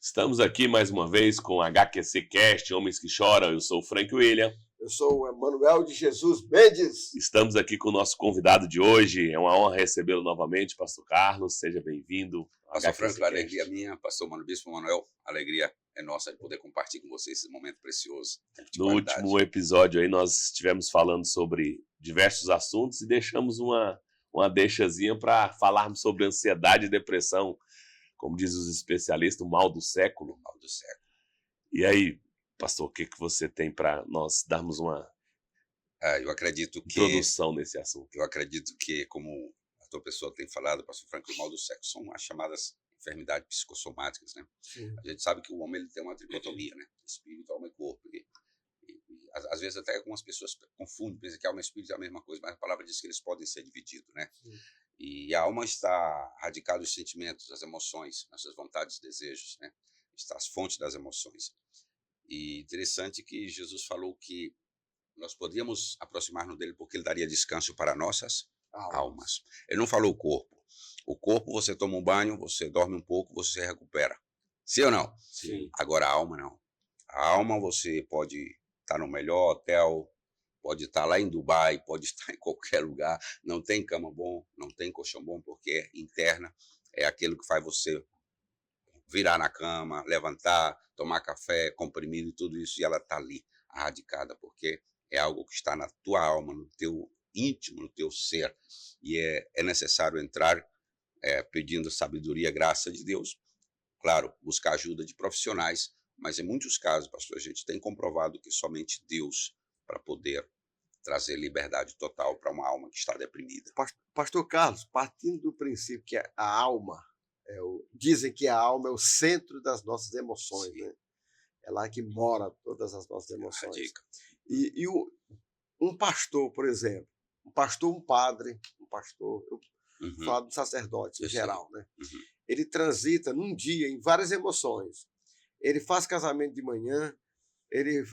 Estamos aqui mais uma vez com o HQC Cast, Homens que Choram. Eu sou o Frank William. Eu sou o Emanuel de Jesus Mendes. Estamos aqui com o nosso convidado de hoje. É uma honra recebê-lo novamente, Pastor Carlos. Seja bem-vindo. Pastor Frank, a alegria minha. Pastor Mano Bispo Manuel, a alegria é nossa de poder compartilhar com vocês esse momento precioso. No último episódio aí nós estivemos falando sobre diversos assuntos e deixamos uma deixazinha para falarmos sobre ansiedade e depressão. Como dizem os especialistas, o mal do século. O mal do século. E aí, pastor, o que você tem para nós darmos uma eu acredito que, introdução nesse assunto? Eu acredito que, como a tua pessoa tem falado, pastor Frank, o mal do século são as chamadas enfermidades psicossomáticas, né? Sim. A gente sabe que o homem ele tem uma tricotomia, né? Espírito, alma e corpo. E às vezes até algumas pessoas confundem, pensam que alma e espírito é a mesma coisa, mas a palavra diz que eles podem ser divididos, né? Sim. E a alma está radicada nos sentimentos, as emoções, nossas vontades e desejos, né? Está as fontes das emoções. E interessante que Jesus falou que nós podíamos aproximar-nos dele porque ele daria descanso para nossas almas. Ele não falou o corpo. O corpo, você toma um banho, você dorme um pouco, você se recupera. Sim ou não? Sim. Agora a alma não. A alma você pode estar no melhor hotel, pode estar lá em Dubai, pode estar em qualquer lugar. Não tem cama bom, não tem colchão bom, porque é interna. É aquilo que faz você virar na cama, levantar, tomar café, comprimido e tudo isso. E ela está ali, radicada, porque é algo que está na tua alma, no teu íntimo, no teu ser. E é necessário entrar pedindo sabedoria, graça de Deus. Claro, buscar ajuda de profissionais, mas em muitos casos, pastor, a gente tem comprovado que somente Deus para poder trazer liberdade total para uma alma que está deprimida. Pastor Carlos, partindo do princípio que a alma, dizem que a alma é o centro das nossas emoções, né? É lá que mora todas as nossas emoções. E um pastor, por exemplo, um padre, eu falo do sacerdote em geral, né? Ele transita num dia em várias emoções. Ele faz casamento de manhã, ele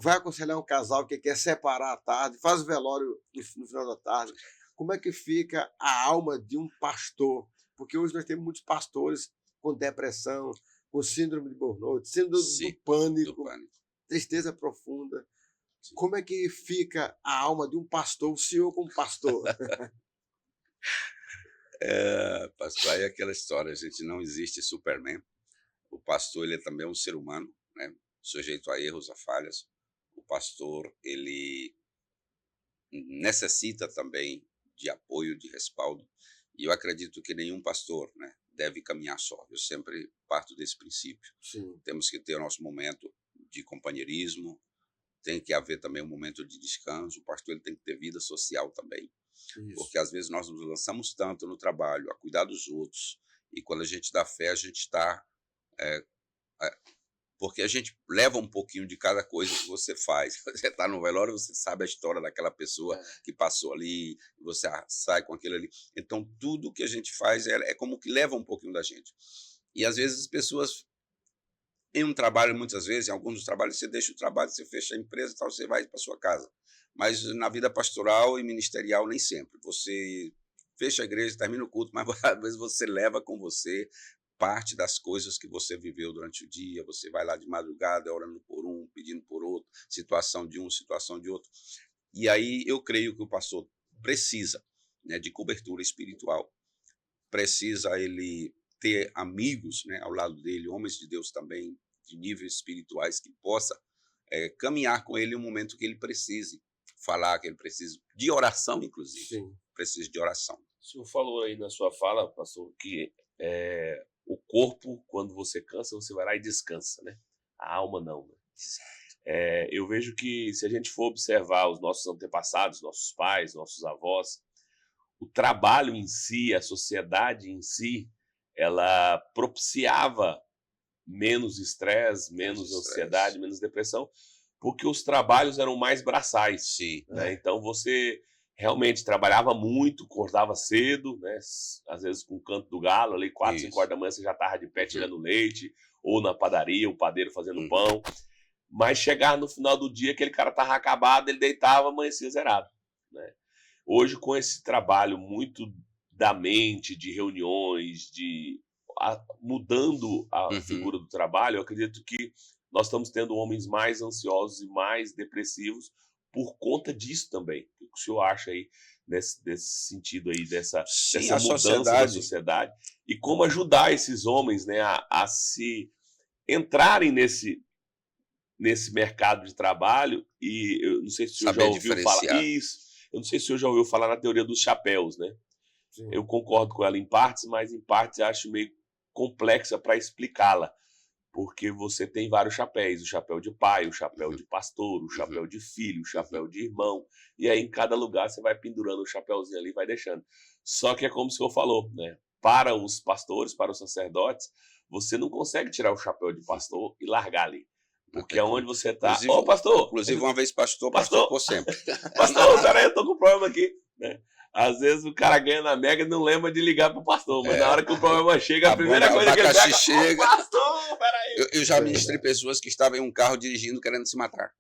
vai aconselhar um casal que quer separar à tarde, faz o velório no final da tarde. Como é que fica a alma de um pastor? Porque hoje nós temos muitos pastores com depressão, com síndrome de burnout, síndrome do pânico, tristeza profunda. Sim. Como é que fica a alma de um pastor, o senhor como pastor? Pastor, aí é aquela história, a gente não existe Superman. O pastor, ele é também um ser humano, né? Sujeito a erros, a falhas. O pastor, ele necessita também de apoio, de respaldo. E eu acredito que nenhum pastor, né, deve caminhar só. Eu sempre parto desse princípio. Sim. Temos que ter o nosso momento de companheirismo, tem que haver também um momento de descanso. O pastor ele tem que ter vida social também. Isso. Porque às vezes nós nos lançamos tanto no trabalho, a cuidar dos outros, e quando a gente dá fé, a gente está... porque a gente leva um pouquinho de cada coisa que você faz. Você está no velório, você sabe a história daquela pessoa que passou ali, você sai com aquilo ali. Então, tudo que a gente faz é como que leva um pouquinho da gente. E, às vezes, as pessoas, em um trabalho, muitas vezes, em alguns dos trabalhos, você deixa o trabalho, você fecha a empresa e tal, você vai para sua casa. Mas na vida pastoral e ministerial, nem sempre. Você fecha a igreja, termina o culto, mas às vezes você leva com você parte das coisas que você viveu durante o dia. Você vai lá de madrugada, orando por um, pedindo por outro, situação de um, situação de outro. E aí eu creio que o pastor precisa, né, de cobertura espiritual, precisa ele ter amigos, né, ao lado dele, homens de Deus também, de níveis espirituais, que possa caminhar com ele em um momento que ele precise falar, que ele precise de oração, inclusive. Sim. Precisa de oração. O senhor falou aí na sua fala, pastor, que o corpo, quando você cansa, você vai lá e descansa, né? A alma não, né? Eu vejo que se a gente for observar os nossos antepassados, nossos pais, nossos avós, o trabalho em si, a sociedade em si, ela propiciava menos estresse, menos ansiedade, menos depressão, porque os trabalhos eram mais braçais. Sim. Né? Então você realmente trabalhava muito, acordava cedo, né? Às vezes com o canto do galo, ali 4, 5 horas da manhã você já estava de pé tirando leite, ou na padaria, o padeiro fazendo pão. Mas chegar no final do dia, aquele cara estava acabado, ele deitava, amanhecia zerado. Né? Hoje, com esse trabalho muito da mente, de reuniões, mudando a Uhum. figura do trabalho, eu acredito que nós estamos tendo homens mais ansiosos e mais depressivos por conta disso também. O que o senhor acha aí desse sentido aí, dessa Sim, mudança a da sociedade. sociedade? E como ajudar esses homens, né, a se entrarem nesse mercado de trabalho? E eu não sei se o senhor já Saber ouviu falar diferenciar. isso. Eu não sei se o senhor já ouviu falar na teoria dos chapéus, né? Sim. Eu concordo com ela em partes, mas em partes eu acho meio complexa para explicá-la, porque você tem vários chapéus: o chapéu de pai, o chapéu Uhum. de pastor, o chapéu Uhum. de filho, o chapéu de irmão, e aí em cada lugar você vai pendurando o chapéuzinho ali e vai deixando. Só que é como o senhor falou, né? Para os pastores, para os sacerdotes, você não consegue tirar o chapéu de pastor e largar ali, Não porque tem aonde como. você está, Inclusive, ô pastor, uma vez pastor pastor, por sempre. pastor, peraí, eu tô com um problema aqui, né? Às vezes o cara ganha na Mega e não lembra de ligar pro pastor, mas na hora que o problema chega, a primeira o coisa que ele abacaxi pega, chega. pastor, peraí. Eu já ministrei pessoas que estavam em um carro dirigindo querendo se matar.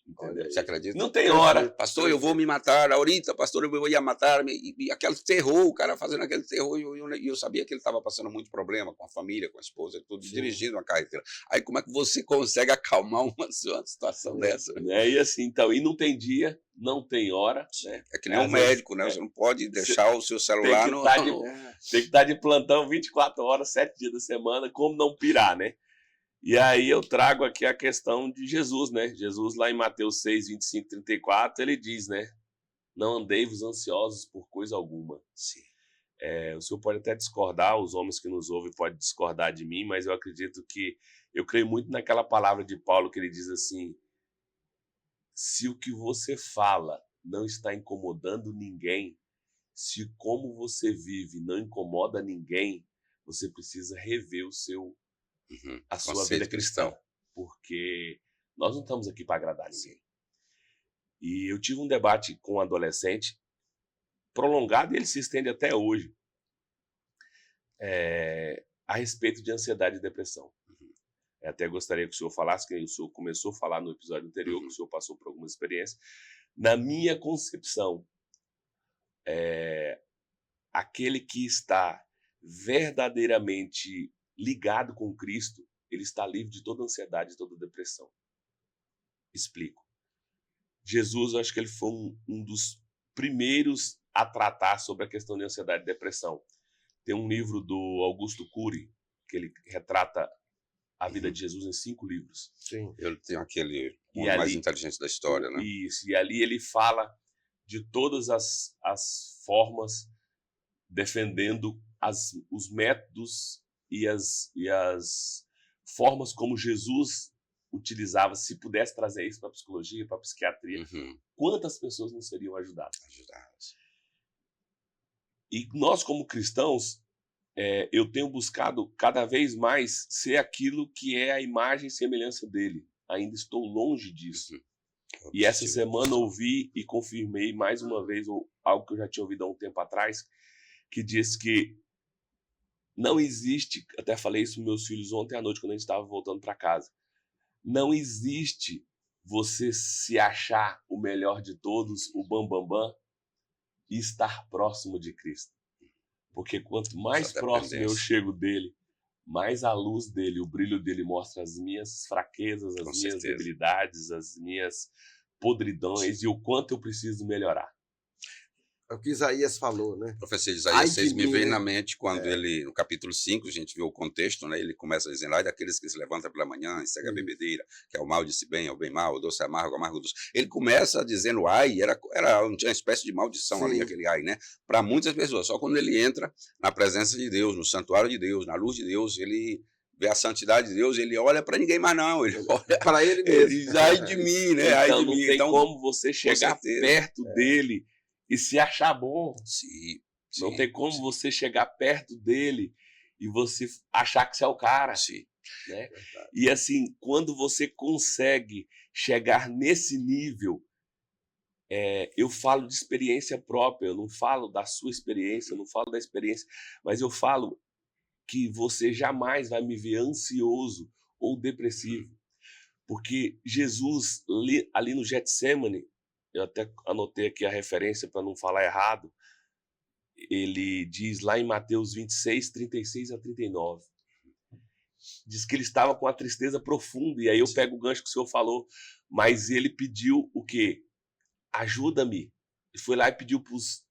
Entendeu? Você acredita? Não tem hora. Pastor, eu vou me matar. Ahorita, pastor, eu ia matar. E aquele terror, o cara fazendo aquele terror. E eu sabia que ele estava passando muito problema com a família, com a esposa, tudo, dirigindo uma carreteira. Aí como é que você consegue acalmar uma situação dessa? E assim, então, e não tem dia, não tem hora. Né? É que nem um médico, né? Você não pode deixar o seu celular no... Tem que estar de plantão 24 horas, 7 dias da semana, como não pirar, né? E aí eu trago aqui a questão de Jesus, né? Jesus lá em Mateus 6, 25, 34, ele diz, né? Não andei-vos ansiosos por coisa alguma. Sim. O senhor pode até discordar, os homens que nos ouvem podem discordar de mim, mas eu acredito que eu creio muito naquela palavra de Paulo que ele diz assim: se o que você fala não está incomodando ninguém, se como você vive não incomoda ninguém, você precisa rever a sua vida cristã, porque nós não estamos aqui para agradar ninguém. E eu tive um debate com um adolescente prolongado, e ele se estende até hoje, a respeito de ansiedade e depressão. Até gostaria que o senhor falasse, que o senhor começou a falar no episódio anterior, que o senhor passou por alguma experiência. Na minha concepção, aquele que está verdadeiramente ligado com Cristo, ele está livre de toda ansiedade e toda depressão. Explico. Jesus, eu acho que ele foi um dos primeiros a tratar sobre a questão de ansiedade e depressão. Tem um livro do Augusto Cury, que ele retrata a vida de Jesus em 5 livros. Sim. Eu tenho aquele, o homem mais inteligente da história, né? Isso, e ali ele fala de todas as formas, defendendo os métodos e as formas como Jesus utilizava. Se pudesse trazer isso para a psicologia, para a psiquiatria, quantas pessoas não seriam ajudadas? E nós, como cristãos, eu tenho buscado cada vez mais ser aquilo que é a imagem e semelhança dele. Ainda estou longe disso. E essa semana ouvi e confirmei mais uma vez algo que eu já tinha ouvido há um tempo atrás, que diz que não existe, até falei isso para meus filhos ontem à noite, quando a gente estava voltando para casa, não existe você se achar o melhor de todos, o bambambam, e estar próximo de Cristo. Porque quanto mais próximo eu chego dele, mais a luz dele, o brilho dele mostra as minhas fraquezas, as minhas debilidades, as minhas podridões e o quanto eu preciso melhorar. É o que Isaías falou, né? A profecia de Isaías 6 me veio na mente quando ele, no capítulo 5, a gente vê o contexto, né? Ele começa dizendo, ai daqueles que se levantam pela manhã e seguem a bebedeira, que é o mal de se bem, é o bem mal, o doce é amargo, o amargo doce. Ele começa dizendo ai, era uma espécie de maldição ali, aquele ai, né? Para muitas pessoas, só quando ele entra na presença de Deus, no santuário de Deus, na luz de Deus, ele vê a santidade de Deus, ele olha para ninguém mais não, ele olha para ele mesmo. Ele diz, ai de mim, né? Então Ai de não mim. tem como você chegar perto dele e se achar bom. Sim, não tem como você chegar perto dele e você achar que você é o cara. Sim. Né? E assim, quando você consegue chegar nesse nível, eu falo de experiência própria, eu não falo da sua experiência, eu não falo da experiência, mas eu falo que você jamais vai me ver ansioso ou depressivo. Porque Jesus, ali no Getsemane, eu até anotei aqui a referência para não falar errado, ele diz lá em Mateus 26, 36 a 39. Diz que ele estava com a tristeza profunda, e aí eu pego o gancho que o senhor falou, mas ele pediu o quê? Ajuda-me. E foi lá e pediu para os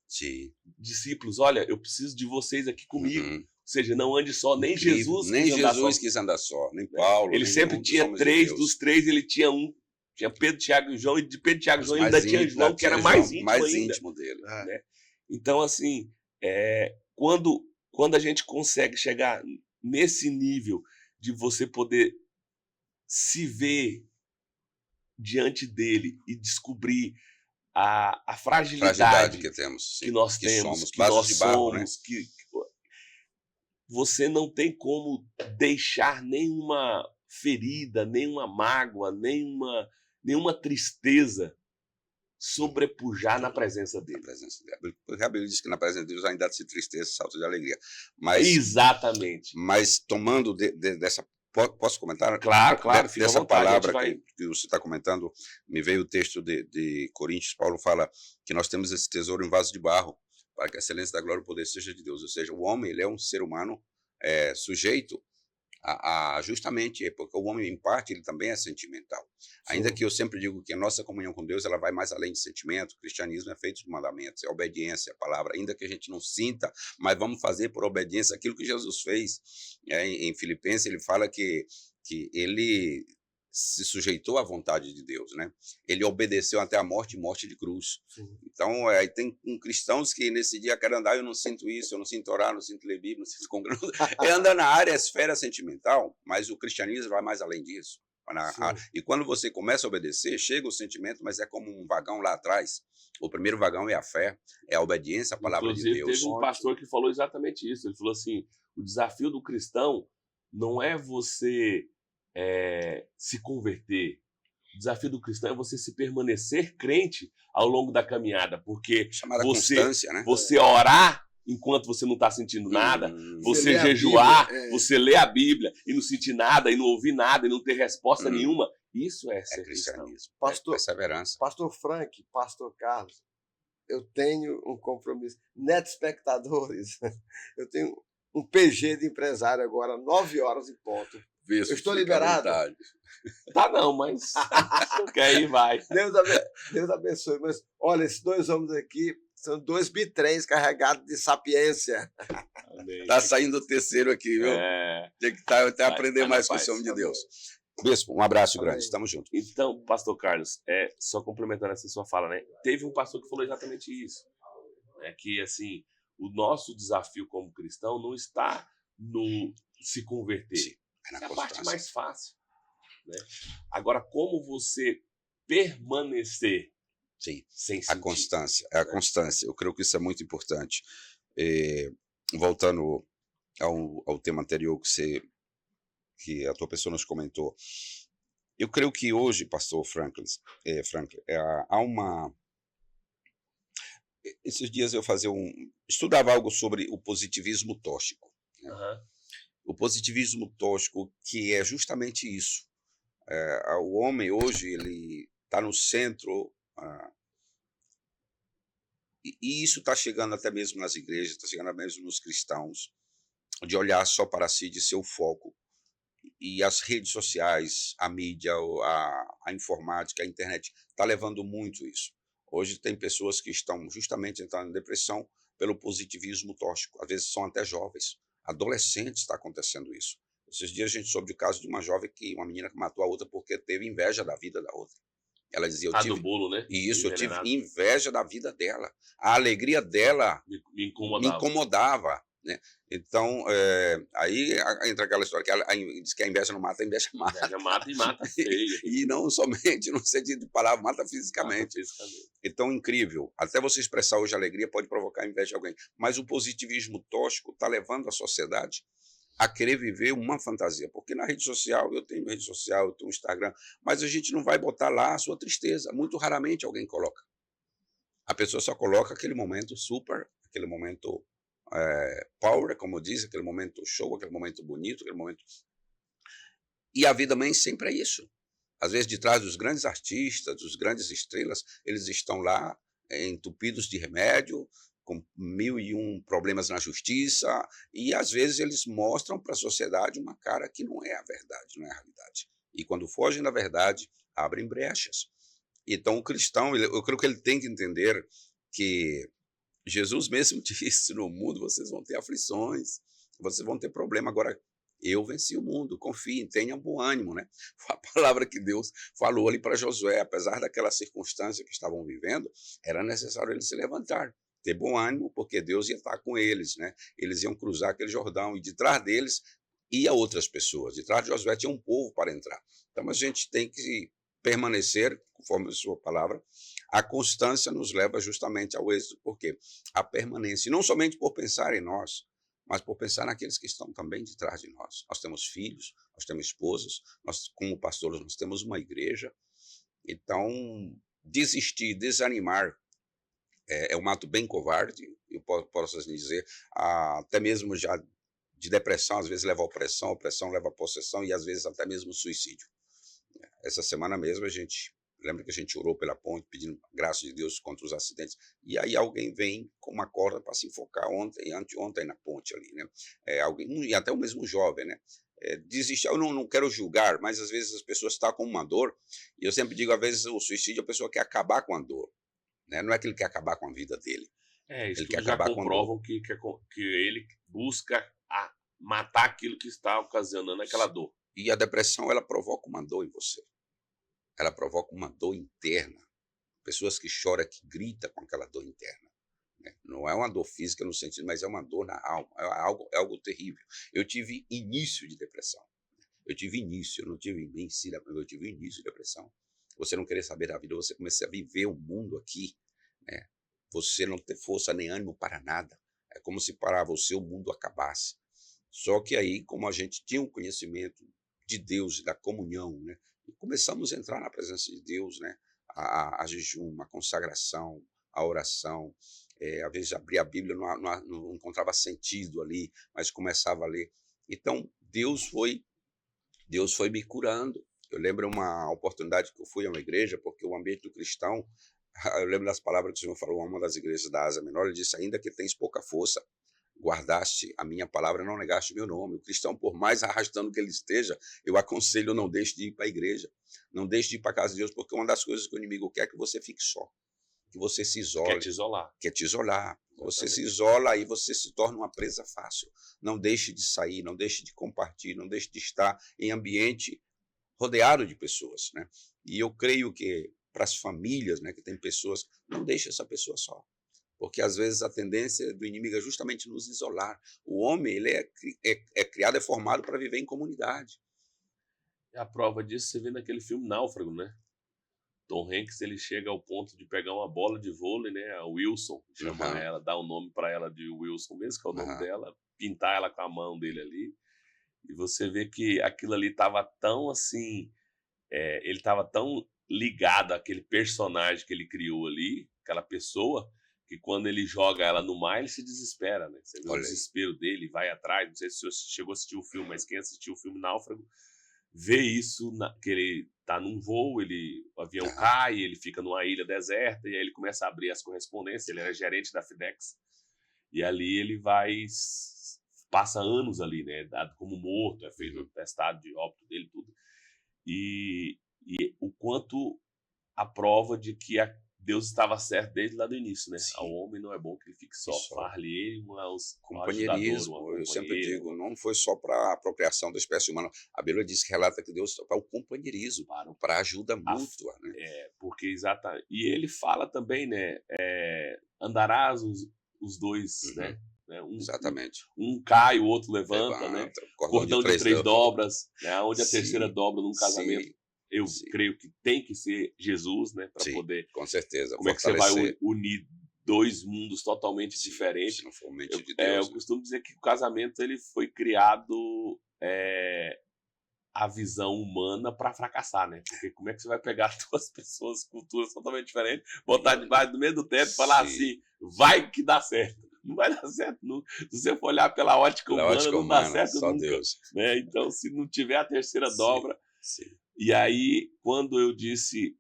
discípulos, olha, eu preciso de vocês aqui comigo. Ou seja, não ande só, nem Jesus quis andar só, nem Paulo. Ele sempre tinha 3, dos 3 ele tinha um. Tinha Pedro, Tiago e João, e de Pedro, Tiago e João ainda tinha João, que era mais íntimo dele. Né? Então, assim, quando a gente consegue chegar nesse nível de você poder se ver diante dele e descobrir a fragilidade que temos, que nós temos, que nós somos, que você não tem como deixar nenhuma ferida, nenhuma mágoa, nenhuma tristeza sobrepujar na presença dele. Porque a Bíblia diz que na presença de Deus ainda se tristeza, salto de alegria. Mas, exatamente. Mas tomando dessa... Posso comentar? Claro. Dessa palavra que você está comentando, me veio o texto de Coríntios. Paulo fala que nós temos esse tesouro em vaso de barro, para que a excelência da glória e o poder seja de Deus. Ou seja, o homem ele é um ser humano sujeito justamente, porque o homem, em parte, ele também é sentimental. Sim. Ainda que eu sempre digo que a nossa comunhão com Deus ela vai mais além de sentimento. O cristianismo é feito de mandamentos, é obediência à palavra, ainda que a gente não sinta, mas vamos fazer por obediência aquilo que Jesus fez. Em Filipenses, ele fala que ele se sujeitou à vontade de Deus, né? Ele obedeceu até a morte de cruz. Sim. Então, tem cristãos que nesse dia querem andar, eu não sinto isso, eu não sinto orar, não sinto ler Bíblia, não sinto congregar. Anda na área, esfera sentimental, mas o cristianismo vai mais além disso. E quando você começa a obedecer, chega o sentimento, mas é como um vagão lá atrás. O primeiro vagão é a fé, é a obediência à palavra de Deus. Inclusive, teve um pastor que falou exatamente isso. Ele falou assim, o desafio do cristão não é você se converter. O desafio do cristão é você se permanecer crente ao longo da caminhada, porque você orar enquanto você não está sentindo nada, você jejuar, você ler a Bíblia e não sentir nada, e não ouvir nada, e não ter resposta nenhuma, isso é ser cristianismo. Pastor, perseverança. Pastor Frank, Pastor Carlos, eu tenho um compromisso. Neto espectadores, eu tenho um PG de empresário agora, 9 horas em ponto. Eu estou liberado? Tá não, mas aí vai. Deus abençoe. Mas olha, esses 2 homens aqui são 2 bitrens carregados de sapiência. Tá saindo o terceiro aqui, viu? Tem que até aprender mais com esse homem de Deus. Bispo, um abraço grande, estamos juntos. Então, pastor Carlos, só complementando essa sua fala, né? Teve um pastor que falou exatamente isso. Que, assim, o nosso desafio como cristão não está no se converter. Sim. É a parte mais fácil. Né? Agora, como você permanecer sem sentir? A constância. A constância. Eu creio que isso é muito importante. Voltando ao tema anterior que a tua pessoa nos comentou, eu creio que hoje, pastor Franklin, há uma... Esses dias eu estudava algo sobre o positivismo tóxico. Né? O positivismo tóxico, que é justamente isso. O homem hoje ele está no centro, e isso está chegando até mesmo nas igrejas, está chegando até mesmo nos cristãos, de olhar só para si, de ser o foco. E as redes sociais, a mídia, a informática, a internet, está levando muito isso. Hoje tem pessoas que estão justamente entrando em depressão pelo positivismo tóxico. Às vezes são até jovens. Adolescentes está acontecendo isso. Esses dias a gente soube o caso de uma menina que matou a outra porque teve inveja da vida da outra. Ela dizia, do bolo, né? Isso, eu tive inveja da vida dela. A alegria dela me incomodava. Né? Então, aí entra aquela história que ela diz que a inveja não mata, a inveja mata. A inveja mata e mata feio. E não somente no sentido de palavra, mata fisicamente. Então, incrível. Até você expressar hoje alegria pode provocar inveja de alguém. Mas o positivismo tóxico está levando a sociedade a querer viver uma fantasia. Porque na rede social, eu tenho rede social, eu tenho Instagram, mas a gente não vai botar lá a sua tristeza. Muito raramente alguém coloca. A pessoa só coloca aquele momento super, aquele momento power, como diz, aquele momento show, aquele momento bonito, aquele momento... E a vida nem sempre é isso. Às vezes, de trás dos grandes artistas, dos grandes estrelas, eles estão lá entupidos de remédio, com 1001 problemas na justiça, e às vezes eles mostram para a sociedade uma cara que não é a verdade, não é a realidade. E quando fogem da verdade, abrem brechas. Então o cristão, eu creio que ele tem que entender que Jesus mesmo disse: no mundo vocês vão ter aflições, vocês vão ter problema. Agora, eu venci o mundo, confiem, tenham bom ânimo, né? Foi a palavra que Deus falou ali para Josué. Apesar daquela circunstância que estavam vivendo, era necessário eles se levantar, ter bom ânimo, porque Deus ia estar com eles, né? Eles iam cruzar aquele Jordão, e de trás deles ia outras pessoas. De trás de Josué tinha um povo para entrar. Então a gente tem que permanecer, conforme a sua palavra. A constância nos leva justamente ao êxito, porque a permanência, e não somente por pensar em nós, mas por pensar naqueles que estão também de trás de nós. Nós temos filhos, nós temos esposas, nós, como pastores, nós temos uma igreja. Então, desistir, desanimar é um ato bem covarde, eu posso assim dizer, até mesmo já de depressão, às vezes leva à opressão leva à possessão e às vezes até mesmo suicídio. Essa semana mesmo lembra que a gente orou pela ponte, pedindo graça de Deus contra os acidentes, e aí alguém vem com uma corda para se enfocar anteontem na ponte ali, né? Alguém, e até o mesmo jovem, né? Desistir, eu não quero julgar, mas às vezes as pessoas estão com uma dor, e eu sempre digo, às vezes o suicídio, a pessoa quer acabar com a dor, né? Não é que ele quer acabar com a vida dele. Isso Ele quer já acabar com a dor. comprovam que ele busca matar aquilo que está ocasionando aquela dor. E a depressão, ela provoca uma dor em você. Ela provoca uma dor interna. Pessoas que choram, que gritam com aquela dor interna, né? Não é uma dor física no sentido, mas é uma dor na alma. É algo terrível. Eu tive início de depressão. Eu não tive início, eu tive início de depressão. Você não querer saber da vida, você começa a viver o mundo aqui, né? Você não ter força nem ânimo para nada. É como se para você o mundo acabasse. Só que aí, como a gente tinha um conhecimento de Deus, da comunhão, né? E começamos a entrar na presença de Deus, né? A jejum, a consagração, a oração. Às vezes abria a Bíblia, não encontrava sentido ali, mas começava a ler. Então, Deus foi me curando. Eu lembro uma oportunidade que eu fui a uma igreja, porque o ambiente do cristão, eu lembro das palavras que o Senhor falou a uma das igrejas da Ásia Menor, ele disse: ainda que tens pouca força, guardaste a minha palavra, não negaste o meu nome. O cristão, por mais arrastando que ele esteja, eu aconselho, não deixe de ir para a igreja, não deixe de ir para a casa de Deus, porque uma das coisas que o inimigo quer é que você fique só, que você se isole. Quer te isolar. Quer te isolar. Exatamente. Você se isola e você se torna uma presa fácil. Não deixe de sair, não deixe de compartilhar, não deixe de estar em ambiente rodeado de pessoas, né? E eu creio que para as famílias, né, que tem pessoas, não deixe essa pessoa só. Porque às vezes a tendência do inimigo é justamente nos isolar. O homem, ele é criado, é formado para viver em comunidade. A prova disso você vê naquele filme Náufrago, né? Tom Hanks, ele chega ao ponto de pegar uma bola de vôlei, né? A Wilson, chama ela, dá o nome para ela de Wilson mesmo, que é o nome dela, pintar ela com a mão dele ali. E você vê que aquilo ali estava tão assim, ele estava tão ligado àquele personagem que ele criou ali, aquela pessoa, que quando ele joga ela no mar, ele se desespera, né? Você vê o desespero dele, vai atrás. Não sei se você chegou a assistir o filme, mas quem assistiu o filme Náufrago vê isso, que ele tá num voo, o avião cai, ele fica numa ilha deserta, e aí ele começa a abrir as correspondências, ele era gerente da FedEx, e ali ele passa anos ali, né? Dado como morto, é feito o testado de óbito dele, tudo. E o quanto a prova de que Deus estava certo desde lá do início, né? Ao homem não é bom que ele fique só. Far-lhe ele companheirismo. Eu sempre digo, não foi só para a procriação da espécie humana. A Bíblia diz que relata que Deus para o companheirismo, para ajuda mútua, né? Porque exatamente. E ele fala também, né? Andarás os dois, né? Exatamente. Um cai, o outro levanta, né? Cordão de três dobras, né? Onde a terceira dobra num casamento. Eu creio que tem que ser Jesus, né? Para poder. Com certeza. Como é que você vai unir dois mundos totalmente diferentes? Se não for mente de Deus. Eu costumo dizer que o casamento ele foi criado a visão humana para fracassar, né? Porque como é que você vai pegar duas pessoas, culturas totalmente diferentes, botar debaixo do mesmo teto e falar assim, vai que dá certo. Não vai dar certo nunca. Se você for olhar pela ótica humana, não dá certo só nunca. Deus. Né? Então, se não tiver a terceira dobra... E aí, quando eu disse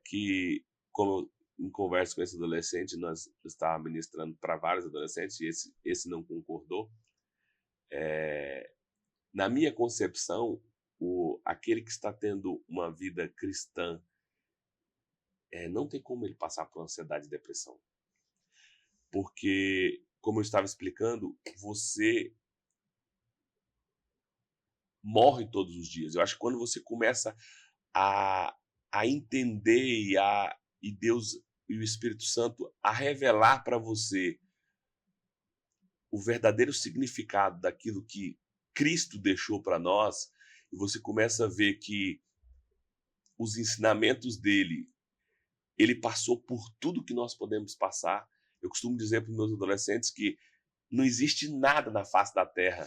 que, como em conversa com esse adolescente, nós estávamos ministrando para vários adolescentes, e esse não concordou. Na minha concepção, aquele que está tendo uma vida cristã, não tem como ele passar por ansiedade e depressão. Porque, como eu estava explicando, você morre todos os dias. Eu acho que quando você começa a entender e Deus e o Espírito Santo a revelar para você o verdadeiro significado daquilo que Cristo deixou para nós, e você começa a ver que os ensinamentos dele, ele passou por tudo que nós podemos passar. Eu costumo dizer para os meus adolescentes que não existe nada na face da terra,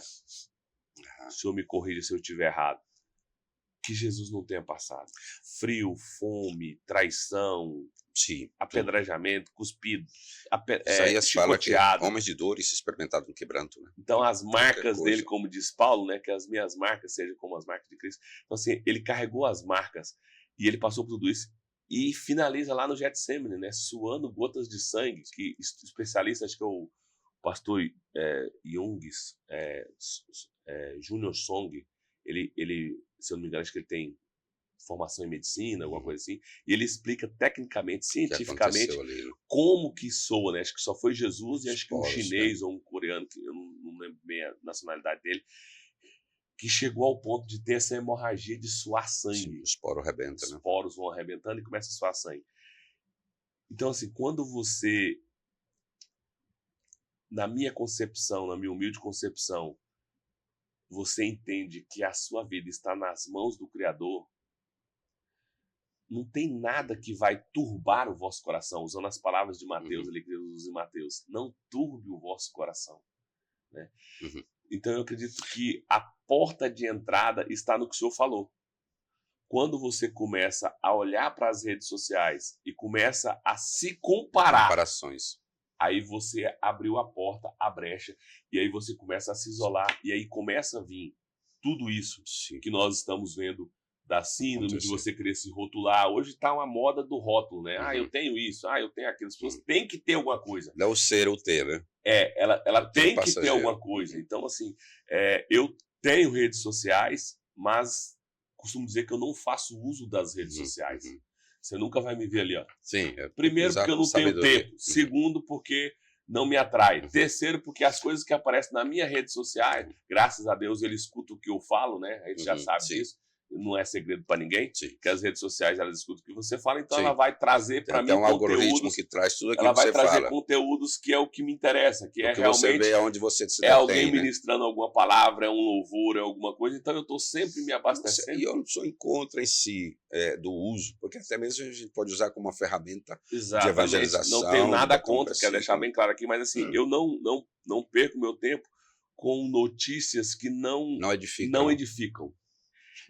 o senhor me corrija se eu estiver errado, que Jesus não tenha passado. Frio, fome, traição, Sim, apedrejamento, cuspido, Isaías fala que chicoteado. homens de dores experimentaram um quebranto, né? Então as marcas coisa. dele, como diz Paulo, né, que as minhas marcas sejam como as marcas de Cristo. Então assim, ele carregou as marcas e ele passou por tudo isso e finaliza lá no Getsemane, né, suando gotas de sangue, que especialista, acho que é o pastor Junior Song, ele, se eu não me engano, acho que ele tem formação em medicina, alguma coisa assim, e ele explica tecnicamente, cientificamente, como que soa, né? Acho que só foi Jesus e acho que um chinês, né, ou um coreano, que eu não lembro bem a nacionalidade dele, que chegou ao ponto de ter essa hemorragia de suar sangue. Sim, os poros arrebentam, né? Os poros vão arrebentando e começa a suar sangue. Então, assim, quando você, na minha concepção, na minha humilde concepção, você entende que a sua vida está nas mãos do Criador, não tem nada que vai turbar o vosso coração, usando as palavras de Mateus, ali que Deus usa em Mateus. Não turbe o vosso coração, né? Então eu acredito que a porta de entrada está no que o senhor falou. Quando você começa a olhar para as redes sociais e começa a se comparar, comparações, aí você abriu a porta, a brecha, e aí você começa a se isolar, e aí começa a vir tudo isso que nós estamos vendo, da síndrome, de você querer se rotular. Hoje está uma moda do rótulo, né? Eu tenho isso, eu tenho aquilo. As pessoas têm que ter alguma coisa. Não ser ou ter, né? Ela tem que ter alguma coisa. Então, assim, eu tenho redes sociais, mas costumo dizer que eu não faço uso das redes sociais. Você nunca vai me ver ali, ó. Sim. Primeiro, porque eu não tenho tempo. Segundo, porque não me atrai. Terceiro, porque as coisas que aparecem na minha rede social, graças a Deus, ele escuta o que eu falo, né? A gente já sabe disso. Não é segredo para ninguém, que as redes sociais elas escutam o que você fala, então ela vai trazer para mim um algoritmo que traz tudo aquilo que você fala. Ela vai trazer conteúdos que é o que me interessa, que é realmente você vê aonde você se detém, alguém ministrando alguma palavra, é um louvor, é alguma coisa, então eu estou sempre me abastecendo. E eu não sou em contra em si do uso, porque até mesmo a gente pode usar como uma ferramenta de evangelização. Não tenho nada contra, quero deixar bem claro aqui, mas assim, eu não perco meu tempo com notícias que não edificam.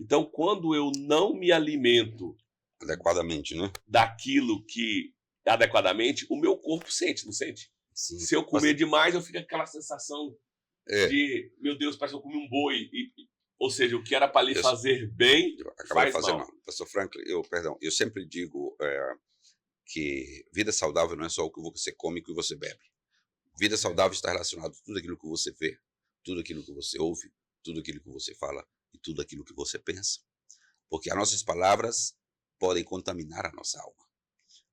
Então, quando eu não me alimento adequadamente, né? Daquilo que adequadamente, o meu corpo sente, não sente? Sim. Se eu comer demais, eu fico com aquela sensação de, meu Deus, parece que eu comi um boi. Ou seja, o que era para lhe fazer bem, faz mal. Pastor Franklin, eu sempre digo que vida saudável não é só o que você come e o que você bebe. Vida saudável está relacionado a tudo aquilo que você vê, tudo aquilo que você ouve, tudo aquilo que você fala e tudo aquilo que você pensa. Porque as nossas palavras podem contaminar a nossa alma,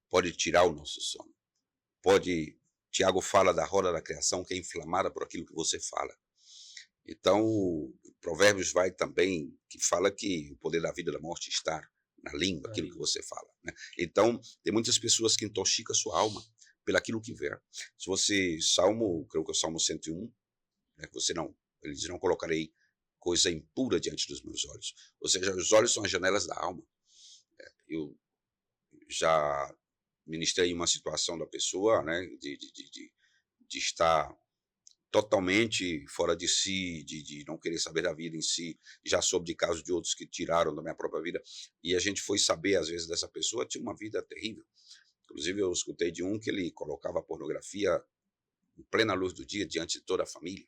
pode tirar o nosso sono. Tiago fala da roda da criação que é inflamada por aquilo que você fala. Então, Provérbios vai também, que fala que o poder da vida e da morte está na língua, aquilo que você fala, né? Então, tem muitas pessoas que intoxicam a sua alma pelaquilo que vê. Se você, creio que é o Salmo 101, né, ele diz, não colocarei coisa impura diante dos meus olhos. Ou seja, os olhos são as janelas da alma. Eu já ministrei uma situação da pessoa, né, de estar totalmente fora de si, de não querer saber da vida em si. Já soube de casos de outros que tiraram da minha própria vida. E a gente foi saber, às vezes, dessa pessoa tinha uma vida terrível. Inclusive, eu escutei de um que ele colocava a pornografia em plena luz do dia diante de toda a família.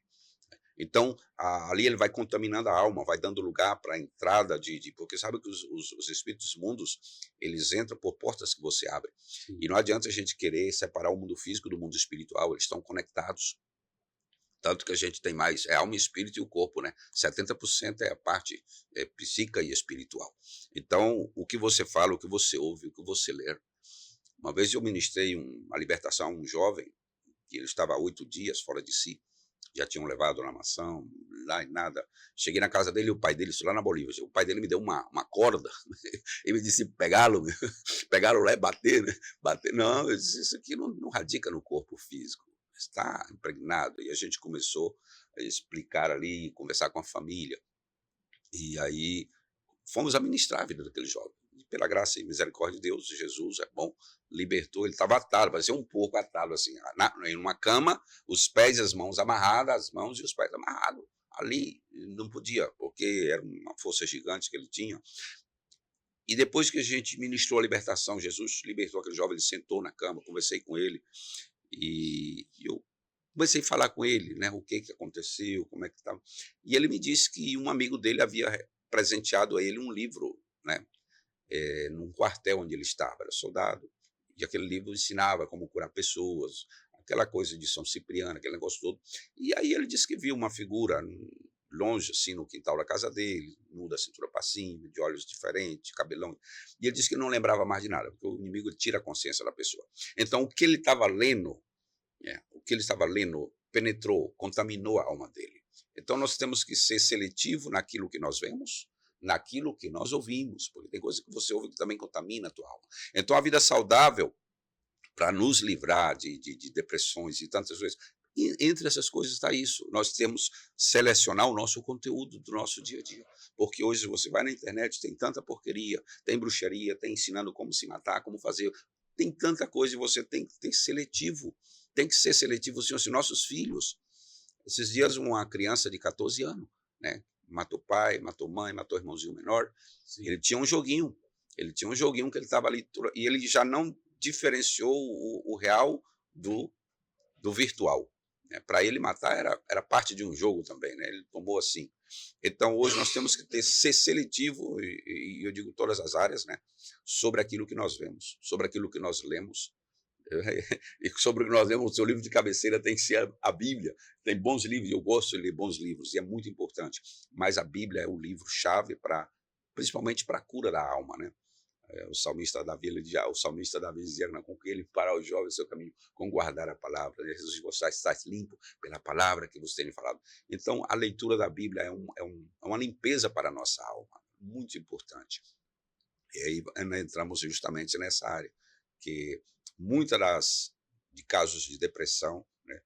Então, ali ele vai contaminando a alma, vai dando lugar para a entrada porque sabe que os espíritos mundos, eles entram por portas que você abre. Sim. E não adianta a gente querer separar o mundo físico do mundo espiritual, eles estão conectados. Tanto que a gente tem mais, alma, espírito e o corpo, né? 70% é a parte psíquica e espiritual. Então, o que você fala, o que você ouve, o que você lê. Uma vez eu ministrei uma libertação a um jovem, que ele estava há 8 dias fora de si, já tinham levado na mansão, lá e nada. Cheguei na casa dele, o pai dele, isso lá na Bolívia, o pai dele me deu uma corda, ele me disse pegá-lo, pegá-lo lá e bater, né? Bater, não, eu disse, isso aqui não radica no corpo físico, está impregnado. E a gente começou a explicar ali, conversar com a família, e aí fomos administrar a vida daquele jovem. E pela graça e misericórdia de Deus, Jesus é bom, libertou, ele estava atado, parecia um pouco atado, assim, em uma cama, os pés e as mãos amarrados, as mãos e os pés amarrados. Ali não podia, porque era uma força gigante que ele tinha. E depois que a gente ministrou a libertação, Jesus libertou aquele jovem, ele sentou na cama, conversei com ele, e eu comecei a falar com ele, né, o que aconteceu, como é que estava. E ele me disse que um amigo dele havia presenteado a ele um livro, né, num quartel onde ele estava, era soldado, e aquele livro ensinava como curar pessoas, aquela coisa de São Cipriano, aquele negócio todo. E aí ele disse que viu uma figura longe, assim, no quintal da casa dele, nu da cintura para cima, de olhos diferentes, cabelão. E ele disse que não lembrava mais de nada, porque o inimigo tira a consciência da pessoa. Então, o que ele estava lendo, penetrou, contaminou a alma dele. Então, nós temos que ser seletivo naquilo que nós vemos, naquilo que nós ouvimos, porque tem coisa que você ouve que também contamina a tua alma. Então, a vida saudável, para nos livrar de depressões e tantas coisas, entre essas coisas está isso. Nós temos que selecionar o nosso conteúdo do nosso dia a dia. Porque hoje você vai na internet, tem tanta porqueria, tem bruxaria, tem ensinando como se matar, como fazer. Tem tanta coisa e você tem que ser seletivo. Tem que ser seletivo, sim, os nossos filhos. Esses dias uma criança de 14 anos, né, matou pai, matou mãe, matou irmãozinho menor. Sim. Ele tinha um joguinho que ele estava ali, e ele já não diferenciou o real do virtual. Né? Para ele matar era parte de um jogo também, né? Ele tomou assim. Então hoje nós temos que ser seletivo, e eu digo todas as áreas, né? Sobre aquilo que nós vemos, sobre aquilo que nós lemos. E sobre o que nós lemos, o seu livro de cabeceira tem que ser a Bíblia. Tem bons livros, eu gosto de ler bons livros, e é muito importante. Mas a Bíblia é o livro-chave, principalmente para a cura da alma, né? O salmista Davi dizia, com que ele parar os jovens o seu caminho, com guardar a palavra. Jesus, você está limpo pela palavra que você tem falado. Então, a leitura da Bíblia é uma limpeza para a nossa alma, muito importante. E aí entramos justamente nessa área, que muitas de casos de depressão, né,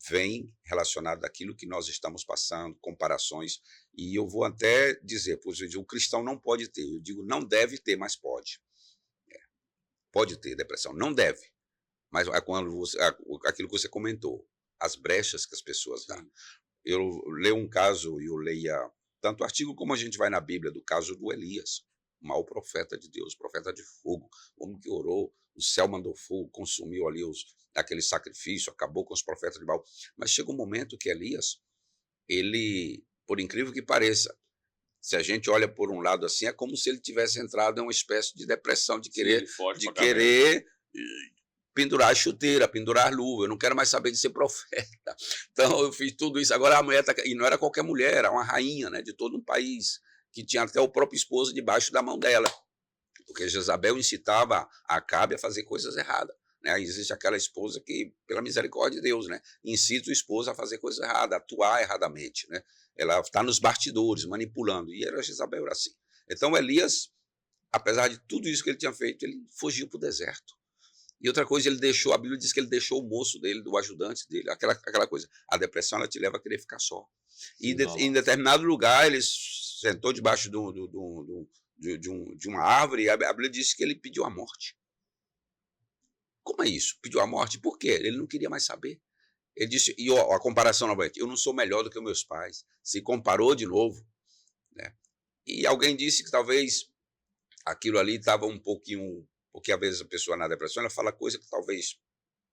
vem relacionado àquilo que nós estamos passando, comparações, e eu vou até dizer, pois o cristão não pode ter, eu digo não deve ter, mas pode. Pode ter depressão, não deve, mas é quando aquilo que você comentou, as brechas que as pessoas dão. Eu leio um caso, e eu leia tanto artigo como a gente vai na Bíblia, do caso do Elias, o mau profeta de Deus, profeta de fogo, homem que orou, o céu mandou fogo, consumiu ali aquele sacrifício, acabou com os profetas de Baal. Mas chega um momento que Elias, ele, por incrível que pareça, se a gente olha por um lado assim, é como se ele tivesse entrado em uma espécie de depressão, de querer pendurar a chuteira, pendurar a luva. Eu não quero mais saber de ser profeta. Então eu fiz tudo isso. Agora a mulher e não era qualquer mulher, era uma rainha, né, de todo um país, que tinha até o próprio esposo debaixo da mão dela, porque Jezabel incitava a Acabe a fazer coisas erradas. Né? Existe aquela esposa que, pela misericórdia de Deus, né, incita o esposo a fazer coisas erradas, a atuar erradamente. Né? Ela está nos bastidores, manipulando, e Jezabel era assim. Então Elias, apesar de tudo isso que ele tinha feito, ele fugiu para o deserto. E outra coisa, a Bíblia diz que ele deixou o moço dele, o ajudante dele, aquela coisa. A depressão, ela te leva a querer ficar só. E em determinado lugar, ele sentou debaixo de uma árvore, e a Bíblia diz que ele pediu a morte. Como é isso? Pediu a morte? Por quê? Ele não queria mais saber. Ele disse, e a comparação novamente, eu não sou melhor do que os meus pais. Se comparou de novo. Né? E alguém disse que talvez aquilo ali estava um pouquinho, porque às vezes a pessoa na depressão, ela fala coisa que talvez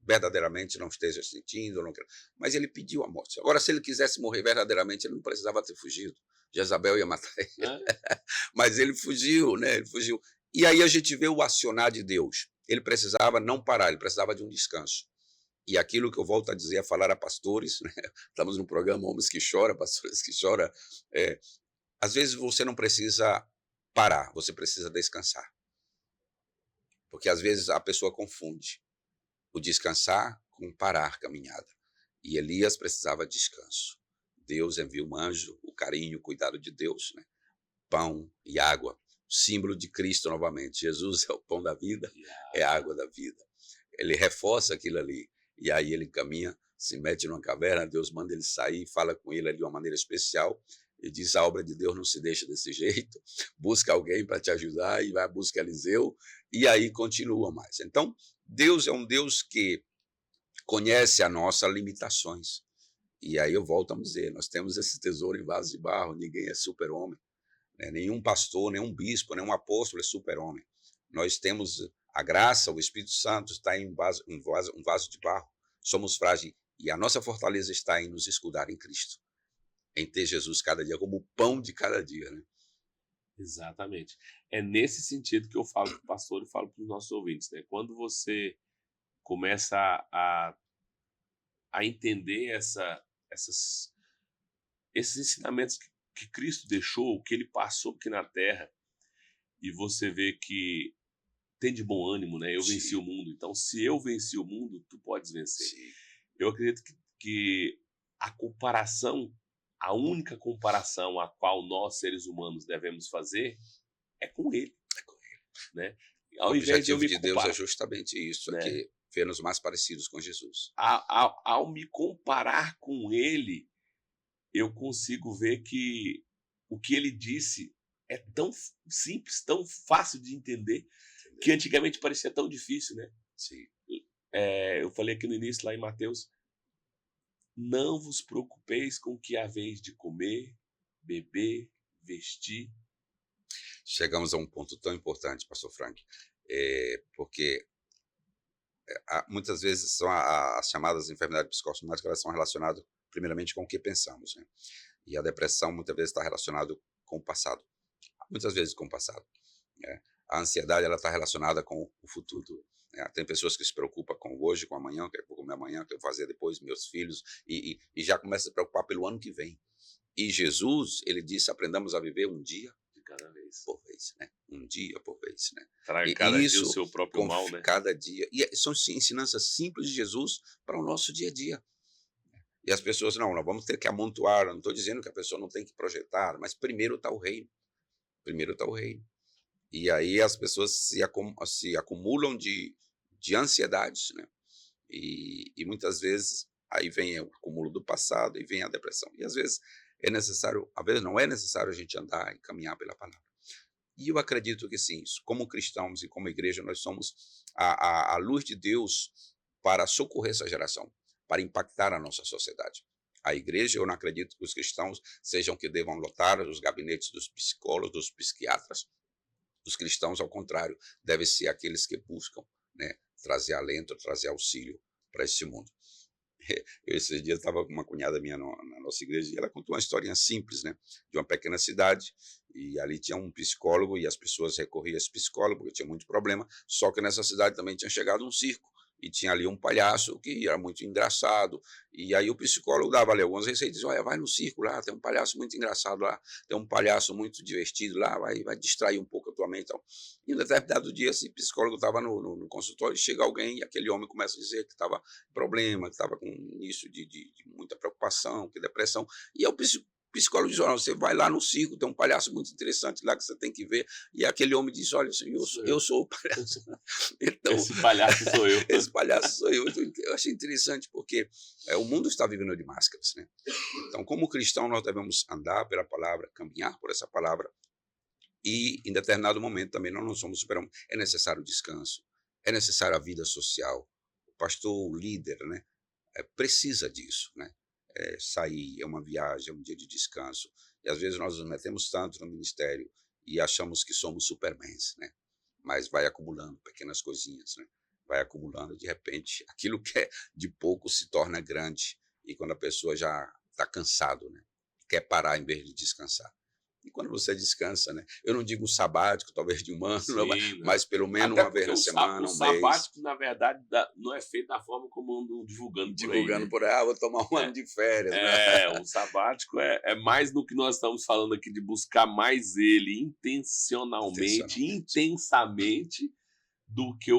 verdadeiramente não esteja sentindo, mas ele pediu a morte. Agora, se ele quisesse morrer verdadeiramente, ele não precisava ter fugido. Jezabel ia matar ele. Né? Mas ele fugiu, né? Ele fugiu. E aí a gente vê o acionar de Deus. Ele precisava não parar, ele precisava de um descanso. E aquilo que eu volto a dizer, a falar a pastores, né? Estamos no programa Homens que Choram, Pastores que Choram. Às vezes você não precisa parar, você precisa descansar. Porque às vezes a pessoa confunde o descansar com parar a caminhada. E Elias precisava de descanso. Deus enviou um anjo, o carinho, o cuidado de Deus, né? Pão e água, símbolo de Cristo novamente. Jesus é o pão da vida, é a água da vida. Ele reforça aquilo ali. E aí ele caminha, se mete numa caverna, Deus manda ele sair, fala com ele ali de uma maneira especial e diz: a obra de Deus não se deixa desse jeito, busca alguém para te ajudar, e vai buscar Eliseu, e aí continua mais. Então, Deus é um Deus que conhece as nossas limitações. E aí eu volto a dizer, nós temos esse tesouro em vaso de barro, ninguém é super-homem, né? Nenhum pastor, nenhum bispo, nenhum apóstolo é super-homem. Nós temos a graça, o Espírito Santo está em um vaso de barro. Somos frágeis e a nossa fortaleza está em nos escudar em Cristo, em ter Jesus cada dia como o pão de cada dia, né? Exatamente. É nesse sentido que eu falo para o pastor e falo para os nossos ouvintes, né? Quando você começa a entender esses ensinamentos que Cristo deixou, o que ele passou aqui na Terra, e você vê que tem de bom ânimo, né? Eu venci Sim. o mundo. Então, se eu venci o mundo, tu podes vencer. Sim. Eu acredito que a comparação, a única comparação a qual nós, seres humanos, devemos fazer é com ele. Né? O Ao invés de eu objetivo me de Deus comparar, é justamente isso, né? é que ver-nos mais parecidos com Jesus. Ao me comparar com ele, eu consigo ver que o que ele disse é tão simples, tão fácil de entender, que antigamente parecia tão difícil, né? Sim. Eu falei aqui no início, lá em Mateus: não vos preocupeis com o que haveis de comer, beber, vestir. Chegamos a um ponto tão importante, pastor Frank, porque muitas vezes são as chamadas enfermidades psicossomáticas, elas são relacionadas primeiramente com o que pensamos, né? E a depressão muitas vezes está relacionada com o passado, muitas vezes com o passado, né? A ansiedade, ela está relacionada com o futuro, né? Tem pessoas que se preocupam com hoje, com amanhã, o que eu vou comer amanhã, o que eu vou fazer depois, meus filhos, e já começa a se preocupar pelo ano que vem. E Jesus, ele disse: aprendamos a viver um dia De cada vez. por vez, né? Um dia por vez, né? Traga E cada dia o isso seu próprio mal, né? cada dia. E são ensinanças simples de Jesus para o nosso dia a dia. E as pessoas, não, nós vamos ter que amontoar. Não estou dizendo que a pessoa não tem que projetar, mas primeiro está o reino. Primeiro está o reino. E aí as pessoas se acumulam de ansiedades, né? E muitas vezes aí vem o acúmulo do passado e vem a depressão. E às vezes às vezes não é necessário a gente andar e caminhar pela palavra. E eu acredito que sim, como cristãos e como igreja, nós somos a luz de Deus para socorrer essa geração, para impactar a nossa sociedade. A igreja, eu não acredito que os cristãos sejam que devam lotar os gabinetes dos psicólogos, dos psiquiatras. Os cristãos, ao contrário, devem ser aqueles que buscam, né, trazer alento, trazer auxílio para esse mundo. Eu, esses dias, estava com uma cunhada minha na nossa igreja e ela contou uma historinha simples, né, de uma pequena cidade, e ali tinha um psicólogo e as pessoas recorriam a esse psicólogo porque tinha muito problema, só que nessa cidade também tinha chegado um circo e tinha ali um palhaço que era muito engraçado, e aí o psicólogo dava ali algumas receitas: olha, vai no circo lá, tem um palhaço muito engraçado lá, tem um palhaço muito divertido lá, vai distrair um pouco a tua mente. Então, em um determinado dia, esse psicólogo estava no consultório, chega alguém e aquele homem começa a dizer que estava com problema, que estava com início de muita preocupação, que depressão, e aí o psicólogo diz: olha, você vai lá no circo, tem um palhaço muito interessante lá que você tem que ver. E aquele homem diz: olha, eu sou o palhaço. Então, esse palhaço sou eu. Esse palhaço sou eu. Então, eu achei interessante porque o mundo está vivendo de máscaras, né? Então, como cristão, nós devemos andar pela palavra, caminhar por essa palavra, e em determinado momento também nós não somos super-homens. É necessário descanso, é necessário a vida social. O pastor, o líder, né, precisa disso, né? Sair, é uma viagem, é um dia de descanso. E às vezes nós nos metemos tanto no ministério e achamos que somos supermans, né? Mas vai acumulando pequenas coisinhas, né? vai acumulando, de repente, aquilo que é de pouco se torna grande. E quando a pessoa já está cansado, né? Quer parar em vez de descansar. E quando você descansa, né? Eu não digo sabático, talvez de um ano, Sim, né? mas pelo menos Até uma vez porque na semana, o um mês, sabático, na verdade, não é feito da forma como andam divulgando por aí, divulgando né? por aí, vou tomar um ano de férias, né? O sabático é mais do que nós estamos falando aqui, de buscar mais ele intencionalmente, Intencionalmente. intensamente, do que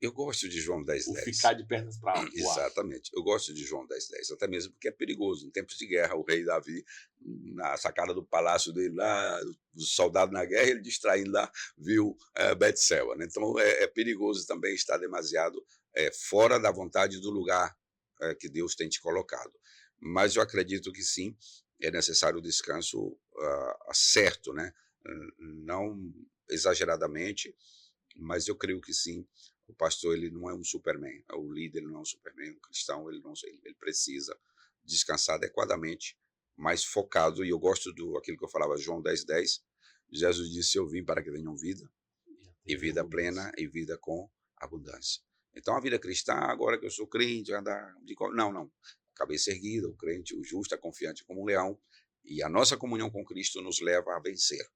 Eu gosto de João 10:10. o ficar de pernas para o ar. Exatamente. Eu gosto de João 10:10, até mesmo porque é perigoso. Em tempos de guerra, o rei Davi, na sacada do palácio dele lá, os soldados na guerra, ele distraindo lá, viu Betseba, né? Então é perigoso também estar demasiado fora da vontade do lugar que Deus tem te colocado. Mas eu acredito que sim, é necessário o descanso certo, né? Não exageradamente, mas eu creio que sim. O pastor, ele não é um Superman, o líder não é um Superman, o cristão ele não, ele precisa descansar adequadamente, mais focado. E eu gosto do aquilo que eu falava, João 10:10. Jesus disse: eu vim para que tenham vida, e vida plena, e vida com abundância. Então a vida cristã, agora que eu sou crente, não, cabeça erguida, o crente, o justo, é confiante como um leão, e a nossa comunhão com Cristo nos leva a vencer.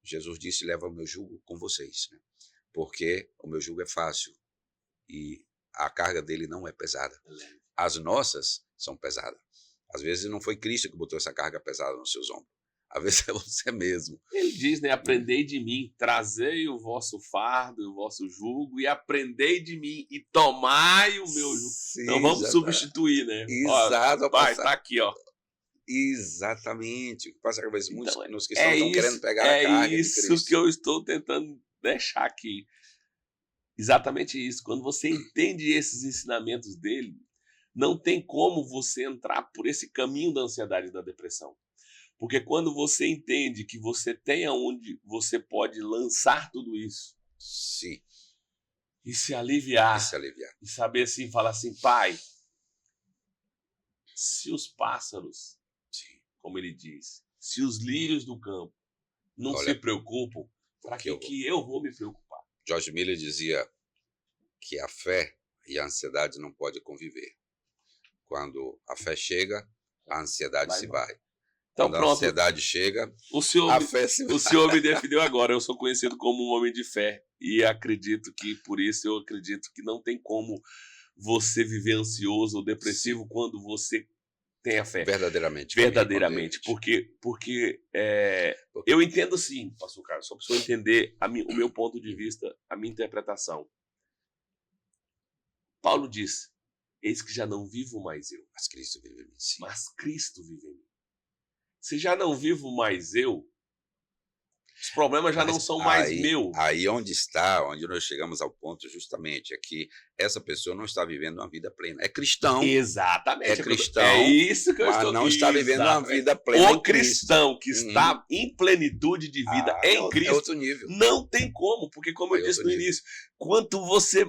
Jesus disse: leva o meu jugo com vocês, né? Porque o meu jugo é fácil e a carga dele não é pesada. As nossas são pesadas. Às vezes não foi Cristo que botou essa carga pesada nos seus ombros. Às vezes é você mesmo. Ele diz, né? Aprendei de mim, trazei o vosso fardo, o vosso jugo, e aprendei de mim, e tomai o meu jugo. Sim, Então vamos substituir, né? Exato. Pai, tá aqui, ó. Exatamente. O que passa é que às vezes muitos Então, nos cristãos estão querendo pegar a carga de isso Cristo. que eu estou tentando deixar aqui. Exatamente isso. Quando você entende esses ensinamentos dele, não tem como você entrar por esse caminho da ansiedade e da depressão. Porque quando você entende que você tem aonde você pode lançar tudo isso, Sim, e se aliviar, e se aliviar. e saber assim, falar assim, pai, se os pássaros, como ele diz, se os lírios do campo não se preocupam, para que eu vou me preocupar? George Miller dizia que a fé e a ansiedade não podem conviver. Quando a fé chega, a ansiedade se vai. Então, Quando pronto. a ansiedade chega, a fé se vai. O senhor me definiu agora. Eu sou conhecido como um homem de fé. E acredito que, por isso, eu acredito que não tem como você viver ansioso ou depressivo quando você tem a fé. Verdadeiramente. Porque eu entendo sim, pastor Carlos, só para o senhor entender o meu ponto de vista, a minha interpretação. Paulo diz, eis que já não vivo mais eu, mas Cristo vive em mim. Sim. Mas Cristo vive em mim. Se já não vivo mais eu, os problemas já não são mais meus. Aí onde nós chegamos ao ponto justamente, é que essa pessoa não está vivendo uma vida plena. É cristão. Exatamente. É cristão. É isso que eu estou mas não está vivendo uma vida plena. O cristão que está em plenitude de vida em Cristo, é outro nível. Não tem como, porque como eu disse no início, quanto você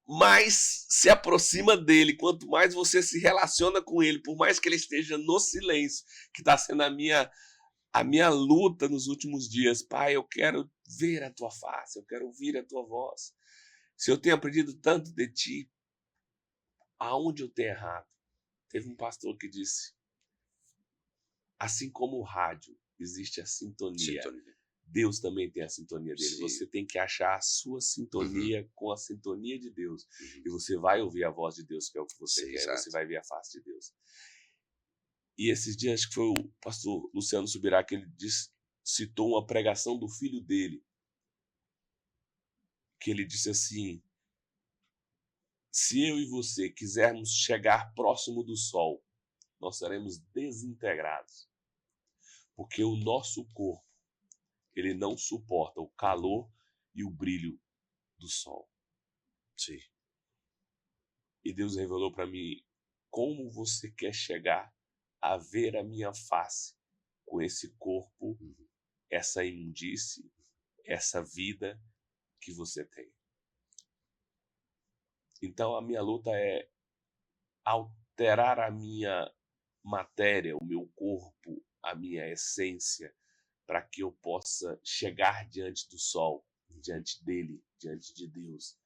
mais se aproxima dele, quanto mais você se relaciona com ele, por mais que ele esteja no silêncio, que está sendo a minha luta nos últimos dias. Pai, eu quero ver a tua face, eu quero ouvir a tua voz. Se eu tenho aprendido tanto de ti, aonde eu tenho errado? Teve um pastor que disse, assim como o rádio existe a sintonia. Deus também tem a sintonia dele. Sim. Você tem que achar a sua sintonia com a sintonia de Deus. E você vai ouvir a voz de Deus, que é o que você quer. Exato. Você vai ver a face de Deus. E esses dias, acho que foi o pastor Luciano Subirá que ele citou uma pregação do filho dele. Que ele disse assim, se eu e você quisermos chegar próximo do sol, nós seremos desintegrados. Porque o nosso corpo, ele não suporta o calor e o brilho do sol. Sim. E Deus revelou para mim como você quer chegar a ver a minha face com esse corpo, essa imundície, essa vida que você tem. Então a minha luta é alterar a minha matéria, o meu corpo, a minha essência, para que eu possa chegar diante do sol, diante dele, diante de Deus,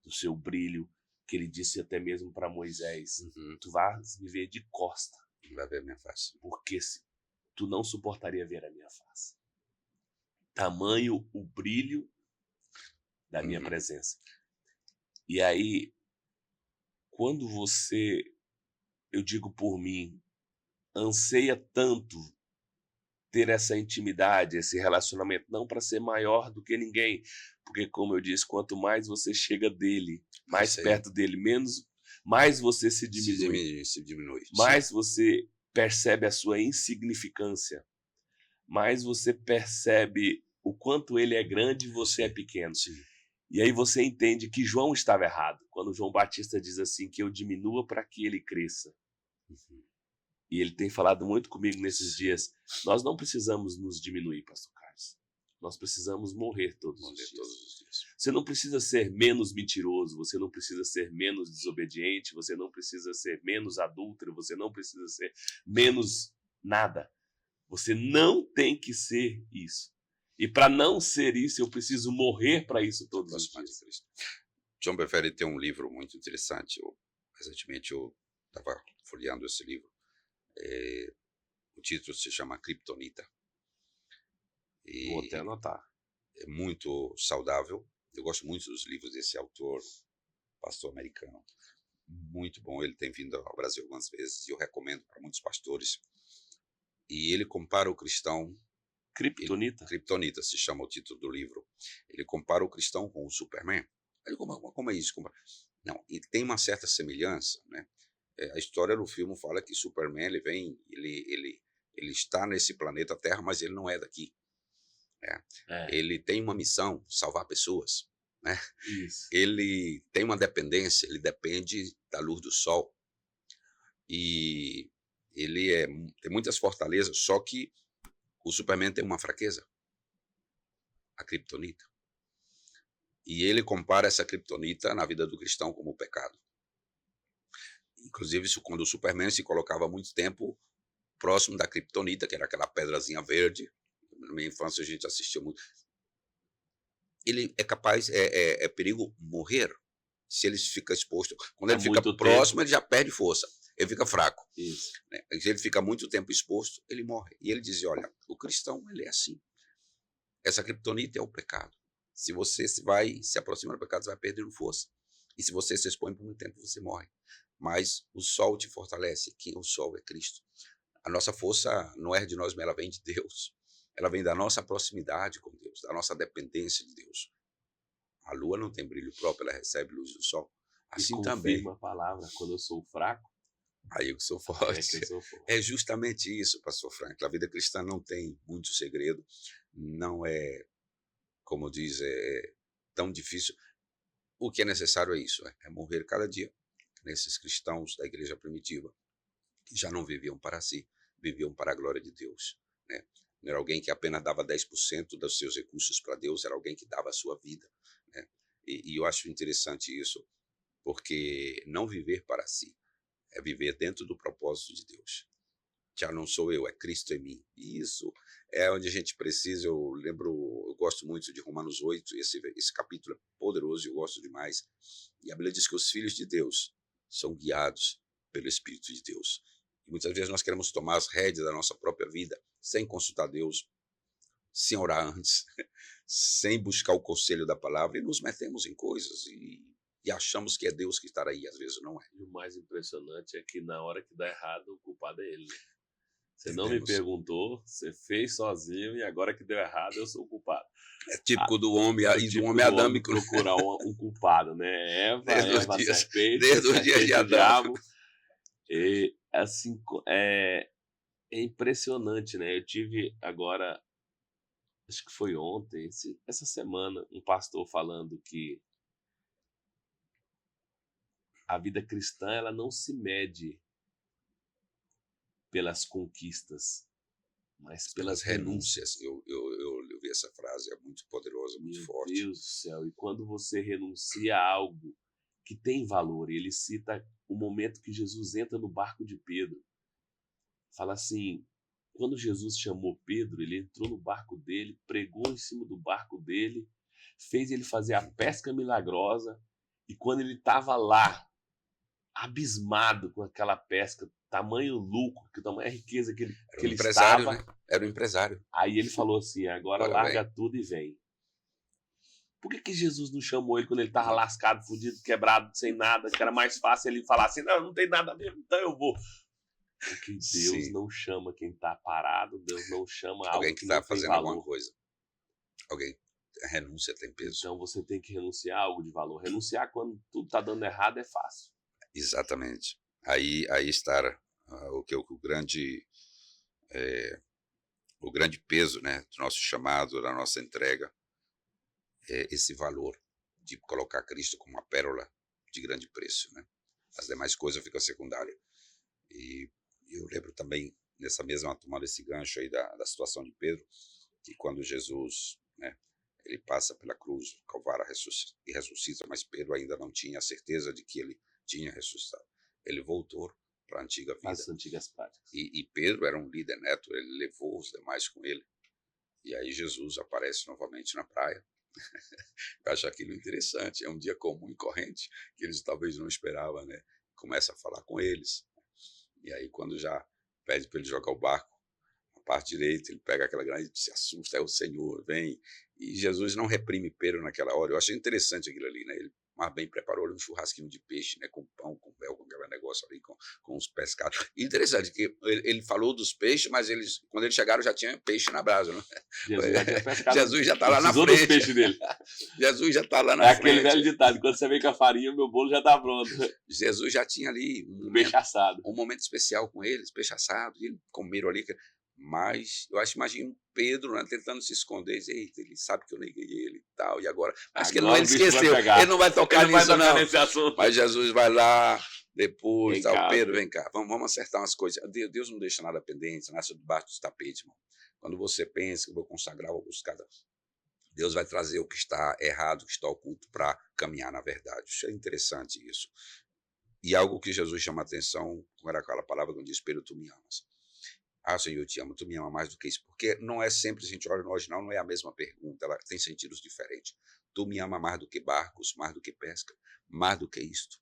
do seu brilho, que ele disse até mesmo para Moisés, Uhum. tu vais me ver de costa, Vai ver minha face. porque tu não suportaria ver a minha face. Tamanho o brilho da minha Uhum. presença. E aí, quando você, eu digo por mim, anseia tanto ter essa intimidade, esse relacionamento, não para ser maior do que ninguém, porque como eu disse, quanto mais você chega dele, mais Isso aí. perto dele, mais você se Se diminui, diminui, se diminui. Sim. mais você percebe a sua insignificância, mais você percebe o quanto ele é grande e você é Sim. pequeno. Sim. E aí você entende que João estava errado, quando João Batista diz assim, que eu diminua para que ele cresça. Uhum. E ele tem falado muito comigo nesses dias. Nós não precisamos nos diminuir, pastor Carlos. Nós precisamos morrer todos os dias. Todos os dias. Você não precisa ser menos mentiroso, você não precisa ser menos desobediente, você não precisa ser menos adúltero, você não precisa ser menos nada. Você não tem que ser isso. E para não ser isso, eu preciso morrer para isso todos os dias. John Bevere tem um livro muito interessante. Recentemente eu estava folheando esse livro. O título se chama Kryptonita. E Vou até anotar. é muito saudável. Eu gosto muito dos livros desse autor, pastor americano. Muito bom. Ele tem vindo ao Brasil algumas vezes e eu recomendo para muitos pastores. E ele compara o cristão... Kryptonita se chama o título do livro. Ele compara o cristão com o Superman. Aí, como é isso? Não, e tem uma certa semelhança, né? A história do filme fala que Superman ele está nesse planeta Terra, mas ele não é daqui. Né? Ele tem uma missão, salvar pessoas. Né? Isso. Ele tem uma dependência, ele depende da luz do sol. E ele tem muitas fortalezas, só que o Superman tem uma fraqueza, a Kryptonita. E ele compara essa Kryptonita na vida do cristão como o pecado. Inclusive, quando o Superman se colocava muito tempo próximo da Kryptonita, que era aquela pedrazinha verde, na minha infância a gente assistia muito, ele é capaz, é perigo morrer se ele fica exposto. Quando ele fica próximo, ele já perde força, ele fica fraco. Isso. Né? Se ele fica muito tempo exposto, ele morre. E ele dizia, olha, o cristão ele é assim. Essa Kryptonita é o pecado. Se você se aproxima do pecado, você vai perdendo força. E se você se expõe por muito tempo, você morre. Mas o sol te fortalece. Quem é o sol é Cristo. A nossa força não é de nós, mas ela vem de Deus. Ela vem da nossa proximidade com Deus, da nossa dependência de Deus. A lua não tem brilho próprio, ela recebe luz do sol. Assim também. A palavra, quando eu sou fraco, aí eu sou forte. É que eu sou forte. É justamente isso, pastor Frank. A vida cristã não tem muito segredo. Não é, como diz, tão difícil. O que é necessário é isso, é morrer cada dia. Nesses cristãos da igreja primitiva, que já não viviam para si, viviam para a glória de Deus. Né? Não era alguém que apenas dava 10% dos seus recursos para Deus, era alguém que dava a sua vida. Né? E eu acho interessante isso, porque não viver para si é viver dentro do propósito de Deus. Já não sou eu, é Cristo em mim. E isso é onde a gente precisa. Eu gosto muito de Romanos 8, esse capítulo é poderoso, eu gosto demais. E a Bíblia diz que os filhos de Deus são guiados pelo Espírito de Deus. E muitas vezes nós queremos tomar as rédeas da nossa própria vida sem consultar Deus, sem orar antes, sem buscar o conselho da palavra, e nos metemos em coisas e achamos que é Deus que está aí, às vezes não é. E o mais impressionante é que na hora que dá errado, o culpado é ele. Você não me perguntou, você fez sozinho e agora que deu errado, eu sou o culpado. É típico do homem, do homem adâmico. Procurar um culpado, né? Eva, serpente, desde o dia de Adão. Diabo. E, assim, é impressionante, né? Eu tive agora, acho que foi ontem, essa semana, um pastor falando que a vida cristã ela não se mede pelas conquistas, mas pelas renúncias. Eu vi essa frase, é muito poderosa, muito forte. Meu Deus do céu, e quando você renuncia a algo que tem valor, e ele cita o momento que Jesus entra no barco de Pedro, fala assim, quando Jesus chamou Pedro, ele entrou no barco dele, pregou em cima do barco dele, fez ele fazer a pesca milagrosa, E quando ele estava lá, abismado com aquela pesca, tamanho lucro, que tamanha riqueza que Era um ele empresário, estava, né? Era um empresário. aí ele falou assim, agora Agora larga vem. tudo e vem. Por que Jesus não chamou ele quando ele estava lascado, fudido, quebrado, sem nada, que era mais fácil ele falar assim, não tem nada mesmo, então eu vou. Porque Deus Sim. não chama quem está parado, Deus não chama algo Alguém que que não está tem fazendo alguma valor. coisa. Alguém. A renúncia tem peso. Então você tem que renunciar a algo de valor. Renunciar quando tudo está dando errado é fácil. Exatamente. Aí está o grande peso, né, do nosso chamado, da nossa entrega, é esse valor de colocar Cristo como uma pérola de grande preço, né? As demais coisas ficam secundárias. E eu lembro também, nessa mesma, tomando esse gancho aí da situação de Pedro, que quando Jesus, né, ele passa pela cruz, Calvário e ressuscita, mas Pedro ainda não tinha a certeza de que ele tinha ressuscitado. Ele voltou para a antiga vida. As antigas práticas. E Pedro era um líder neto, ele levou os demais com ele. E aí Jesus aparece novamente na praia. Eu acho aquilo interessante, é um dia comum e corrente, que eles talvez não esperavam, né? Começa a falar com eles. E aí quando já pede para ele jogar o barco, na parte direita, ele pega aquela grande, se assusta, é o Senhor, vem. E Jesus não reprime Pedro naquela hora. Eu achei interessante aquilo ali, né? Ele mais bem preparou um churrasquinho de peixe, né? Com pão, com mel, com aquele negócio ali, com os pescados. E interessante que ele falou dos peixes, mas quando eles chegaram já tinha peixe na brasa, né? Jesus já tinha pescado. Jesus já está lá na Precisou dos frente. peixes dele. Jesus já está lá na É frente. aquele velho ditado, quando você vem com a farinha, meu bolo já está pronto. Jesus já tinha ali Um peixe assado. um momento especial com eles, peixe assado, e eles comeram ali. Mas eu imagino Pedro, né, tentando se esconder, dizer, eita, ele sabe que eu neguei ele e tal, e agora? Mas que ele não esqueceu, ele não vai tocar nisso, não. Nesse assunto. Mas Jesus vai lá, depois, Vem tal, cá, Pedro, vem cá, vamos acertar umas coisas. Deus não deixa nada pendente, nasce debaixo dos tapetes, irmão. Quando você pensa que eu vou consagrar, vou buscar, Deus vai trazer o que está errado, o que está oculto, para caminhar na verdade. Isso é interessante, isso. E algo que Jesus chama a atenção, como era aquela palavra que diz, Pedro, tu me amas. Ah, Senhor, eu te amo, tu me ama mais do que isso. Porque não é sempre, a gente olha no original, não é a mesma pergunta, ela tem sentidos diferentes. Tu me ama mais do que barcos, mais do que pesca, mais do que isto.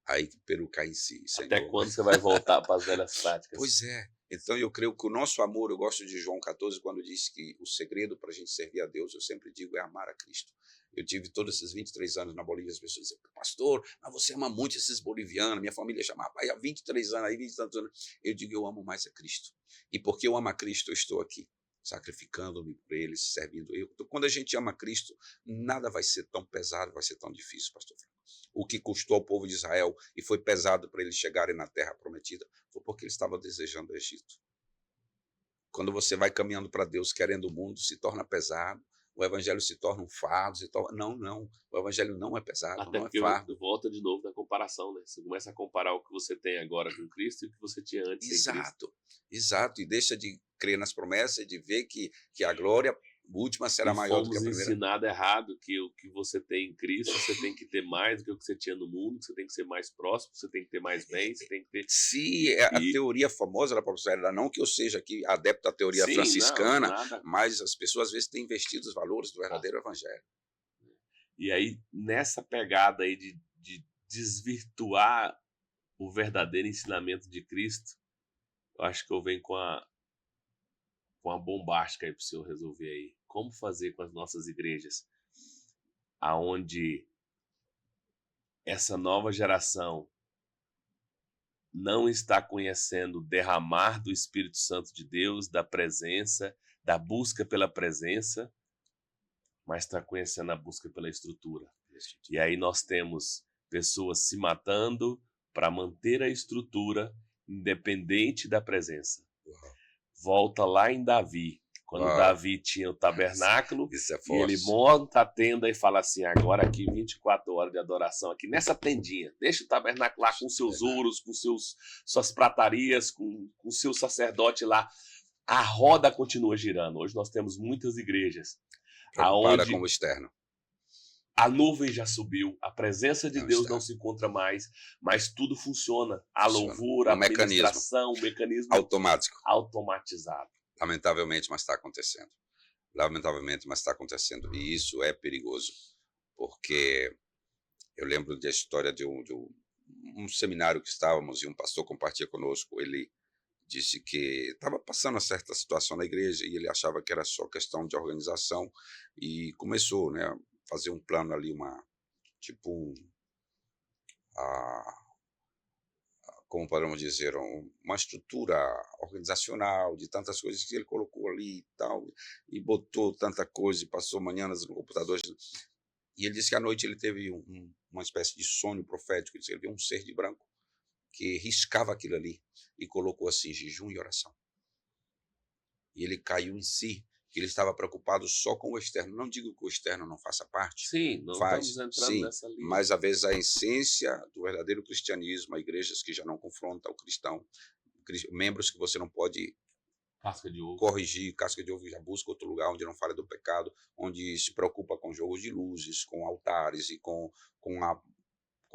Aí Pedro cai em si, Senhor. Até quando você vai voltar para as velhas práticas? Pois é. Então eu creio que o nosso amor, eu gosto de João 14, quando diz que o segredo para a gente servir a Deus, eu sempre digo, é amar a Cristo. Eu tive todos esses 23 anos na Bolívia, as pessoas diziam, pastor, mas você ama muito esses bolivianos, minha família chamava, pai, há 23 anos, aí 20 e tantos anos. Eu digo, eu amo mais a Cristo. E porque eu amo a Cristo, eu estou aqui, sacrificando-me por eles, servindo eu. Então, quando a gente ama Cristo, nada vai ser tão pesado, vai ser tão difícil, pastor Franco. O que custou ao povo de Israel e foi pesado para eles chegarem na terra prometida, foi porque eles estavam desejando o Egito. Quando você vai caminhando para Deus, querendo o mundo, se torna pesado. O evangelho se torna um fardo, Não. O evangelho não é pesado, Até não é porque fardo. volta de novo da comparação, né? Você começa a comparar o que você tem agora com Cristo e o que você tinha antes sem Cristo. Exato. E deixa de crer nas promessas, de ver que a glória última será maior do que a primeira. Fomos ensinado errado que o que você tem em Cristo, você tem que ter mais do que o que você tinha no mundo, que você tem que ser mais próximo, você tem que ter mais bens, você tem que ter... Sim, a teoria famosa da professora Helena, não que eu seja aqui adepto da teoria franciscana, mas as pessoas às vezes têm investido os valores do verdadeiro evangelho. E aí, nessa pegada aí de desvirtuar o verdadeiro ensinamento de Cristo, eu acho que eu venho com a bombástica aí para o senhor resolver aí. Como fazer com as nossas igrejas, aonde essa nova geração não está conhecendo o derramar do Espírito Santo de Deus, da presença, da busca pela presença, mas está conhecendo a busca pela estrutura. E aí nós temos pessoas se matando para manter a estrutura independente da presença. Volta lá em Davi, quando Davi tinha o tabernáculo, e ele monta a tenda e fala assim, agora aqui 24 horas de adoração, aqui nessa tendinha, deixa o tabernáculo lá com seus ouros, com suas pratarias, com seu sacerdote lá, a roda continua girando. Hoje nós temos muitas igrejas preocupada com o externo. A nuvem já subiu, a presença de Deus não se encontra mais, mas tudo funciona. A louvor, a administração, o mecanismo automatizado. Lamentavelmente, mas está acontecendo. E isso é perigoso, porque Eu lembro da história de um seminário que estávamos e um pastor compartilha conosco. Ele disse que estava passando uma certa situação na igreja e ele achava que era só questão de organização e começou, né, a fazer um plano ali, tipo a, como podemos dizer, uma estrutura organizacional de tantas coisas que ele colocou ali e tal, e botou tanta coisa e passou manhãs no computador. E ele disse que à noite ele teve uma espécie de sonho profético. Ele disse que ele viu um ser de branco que riscava aquilo ali e colocou assim, jejum e oração. E ele caiu em si, que ele estava preocupado só com o externo. Não digo que o externo não faça parte, Sim, não faz, estamos entrando sim, nessa linha. mas às vezes a essência do verdadeiro cristianismo, há igrejas que já não confrontam o cristão, membros que você não pode Casca de ovo. corrigir, casca de ovo, já busca outro lugar onde não fala do pecado, onde se preocupa com jogos de luzes, com altares e com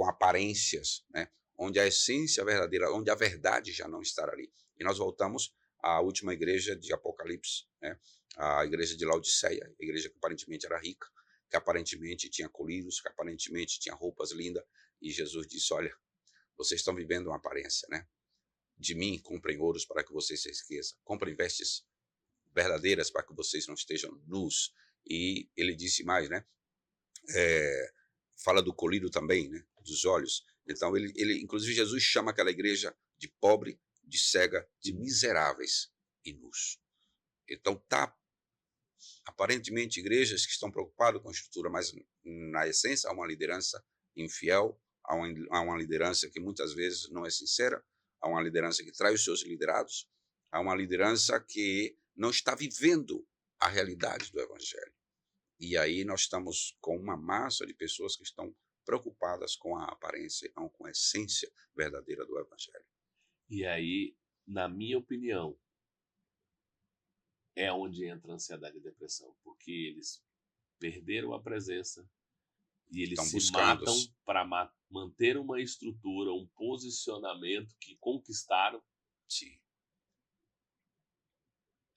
aparências, né? Onde a essência verdadeira, onde a verdade já não está ali. E nós voltamos à última igreja de Apocalipse, né? A igreja de Laodiceia, a igreja que aparentemente era rica, que aparentemente tinha colírios, que aparentemente tinha roupas lindas, e Jesus disse: olha, vocês estão vivendo uma aparência, né? De mim, comprem ouros para que vocês se esqueçam, comprem vestes verdadeiras para que vocês não estejam nus. E ele disse mais, né? Fala do colírio também, né? Dos olhos. Então, ele, inclusive, Jesus chama aquela igreja de pobre, de cega, de miseráveis e nus. Então, aparentemente, igrejas que estão preocupadas com a estrutura, mas na essência há uma liderança infiel, há uma liderança que muitas vezes não é sincera, há uma liderança que trai os seus liderados, há uma liderança que não está vivendo a realidade do evangelho. E aí nós estamos com uma massa de pessoas que estão preocupadas com a aparência e não com a essência verdadeira do evangelho. E aí, na minha opinião, é onde entra a ansiedade e a depressão, porque eles perderam a presença e eles Estão se buscando matam para manter uma estrutura, um posicionamento que conquistaram. Sim.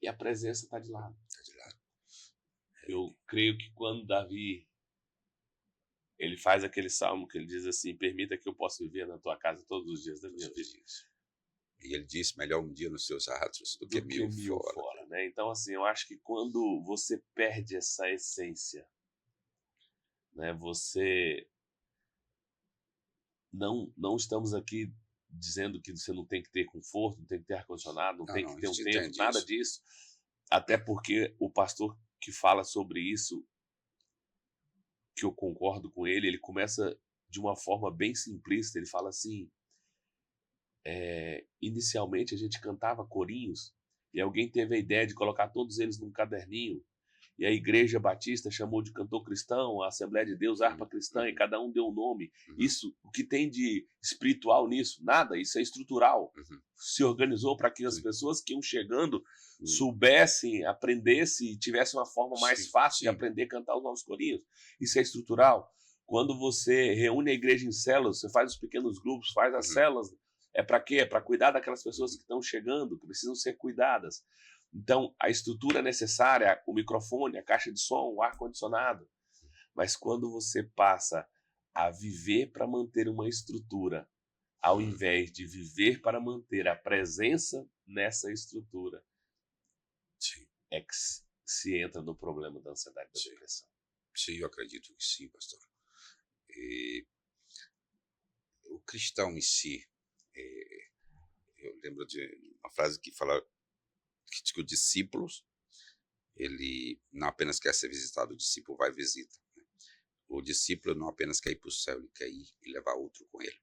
E a presença está de lado. Tá de lado. Eu creio que quando Davi ele faz aquele salmo que ele diz assim: permita que eu possa viver na tua casa todos os dias da minha vida. E ele diz: melhor um dia nos seus atos do que mil fora. Né? Então, assim, eu acho que quando você perde essa essência, né, você não estamos aqui dizendo que você não tem que ter conforto, não tem que ter ar-condicionado, não tem que ter um tempo, nada disso. Até porque o pastor que fala sobre isso, que eu concordo com ele começa de uma forma bem simplista. Ele fala assim: inicialmente a gente cantava corinhos e alguém teve a ideia de colocar todos eles num caderninho, e a Igreja Batista chamou de cantor cristão, a Assembleia de Deus, harpa cristã, e cada um deu um nome. Isso, o que tem de espiritual nisso? Nada, isso é estrutural. Se organizou para que as pessoas que iam chegando soubessem, aprendessem e tivessem uma forma mais fácil de aprender a cantar os novos corinhos. Isso é estrutural. Quando você reúne a igreja em células, você faz os pequenos grupos, faz as células, é para quê? É para cuidar daquelas pessoas que estão chegando, que precisam ser cuidadas. Então, a estrutura necessária, o microfone, a caixa de som, o ar-condicionado. Mas quando você passa a viver para manter uma estrutura, ao invés de viver para manter a presença nessa estrutura, é que se entra no problema da ansiedade e da depressão. Sim, eu acredito que sim, pastor. O cristão em si, eu lembro de uma frase que fala que o discípulo, ele não apenas quer ser visitado, o discípulo vai e visita. Né? O discípulo não apenas quer ir para o céu, ele quer ir e levar outro com ele.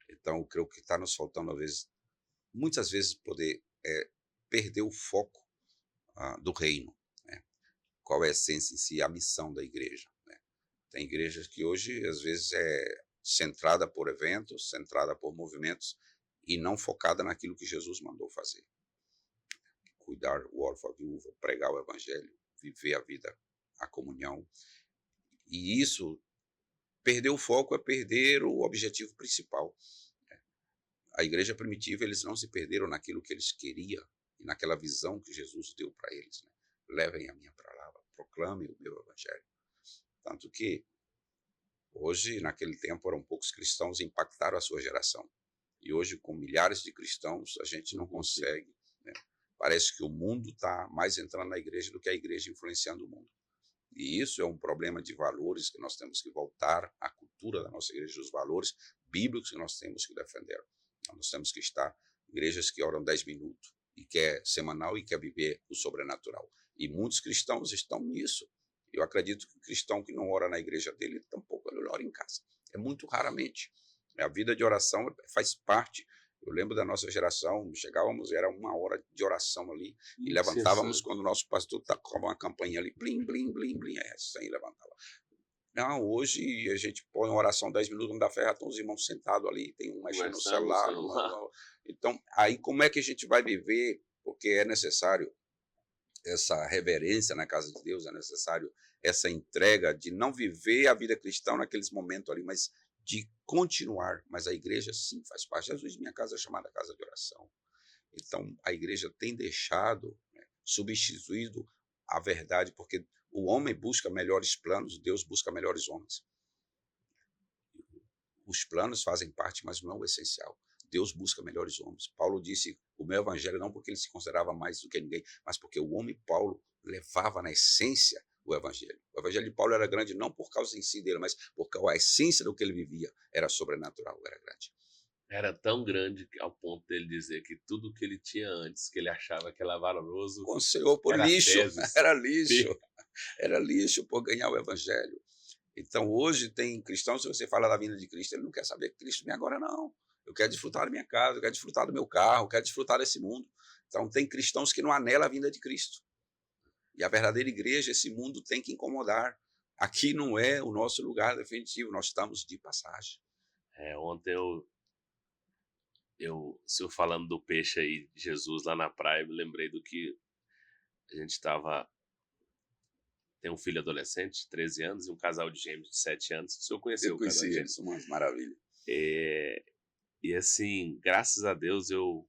Então, eu creio que está nos faltando, muitas vezes, poder perder o foco do reino. Né? Qual é a essência em si, a missão da igreja. Né? Tem igrejas que hoje, às vezes, é centrada por eventos, centrada por movimentos e não focada naquilo que Jesus mandou fazer. Cuidar o órfão, a viúva, pregar o evangelho, viver a vida, a comunhão. E isso, perder o foco é perder o objetivo principal. A igreja primitiva, eles não se perderam naquilo que eles queriam e naquela visão que Jesus deu para eles. Né? Levem a minha palavra, proclamem o meu evangelho. Tanto que Hoje, naquele tempo, eram poucos cristãos e impactaram a sua geração. E hoje, com milhares de cristãos, a gente não consegue, né? Parece que o mundo está mais entrando na igreja do que a igreja influenciando o mundo. E isso é um problema de valores que nós temos que voltar à cultura da nossa igreja, os valores bíblicos que nós temos que defender. Nós temos que estar igrejas que oram 10 minutos, e que é semanal e quer viver o sobrenatural. E muitos cristãos estão nisso. Eu acredito que o cristão que não ora na igreja dele, tampouco ele ora em casa. É muito raramente. A vida de oração faz parte. Eu lembro da nossa geração, chegávamos, era 1 hora de oração ali, e levantávamos quando o nosso pastor tocava uma campainha ali, blim, blim, blim, blim, assim levantava. Não, hoje a gente põe uma oração 10 minutos, não dá fé, já estão os irmãos sentados ali, tem um mexendo no celular. Então, aí como é que a gente vai viver? Porque é necessário essa reverência na casa de Deus, é necessário essa entrega de não viver a vida cristã naqueles momentos ali, mas de continuar. Mas a igreja, sim, faz parte. Jesus, minha casa é chamada casa de oração. Então, a igreja tem deixado, né, substituído a verdade, porque o homem busca melhores planos, Deus busca melhores homens. Os planos fazem parte, mas não é o essencial. Deus busca melhores homens. Paulo disse, o meu evangelho não porque ele se considerava mais do que ninguém, mas porque o homem Paulo levava na essência o evangelho. O evangelho de Paulo era grande não por causa em si dele, mas porque a essência do que ele vivia era sobrenatural, era grande. Era tão grande ao ponto dele dizer que tudo que ele tinha antes, que ele achava que era valoroso, com o Senhor por era lixo, fezes. era lixo, era lixo por ganhar o evangelho. Então hoje tem cristãos, se você fala da vinda de Cristo, ele não quer saber que Cristo vem agora, não. Eu quero desfrutar da minha casa, eu quero desfrutar do meu carro, eu quero desfrutar desse mundo. Então tem cristãos que não anelam a vinda de Cristo. E a verdadeira igreja, esse mundo tem que incomodar. Aqui não é o nosso lugar definitivo, nós estamos de passagem. Ontem se eu falando do peixe aí, Jesus lá na praia, me lembrei do que a gente estava. Tem um filho adolescente, 13 anos, e um casal de gêmeos de 7 anos. O senhor conheceu Eu o casal de conheci gêmeos? eles, uma maravilha. E assim, graças a Deus, eu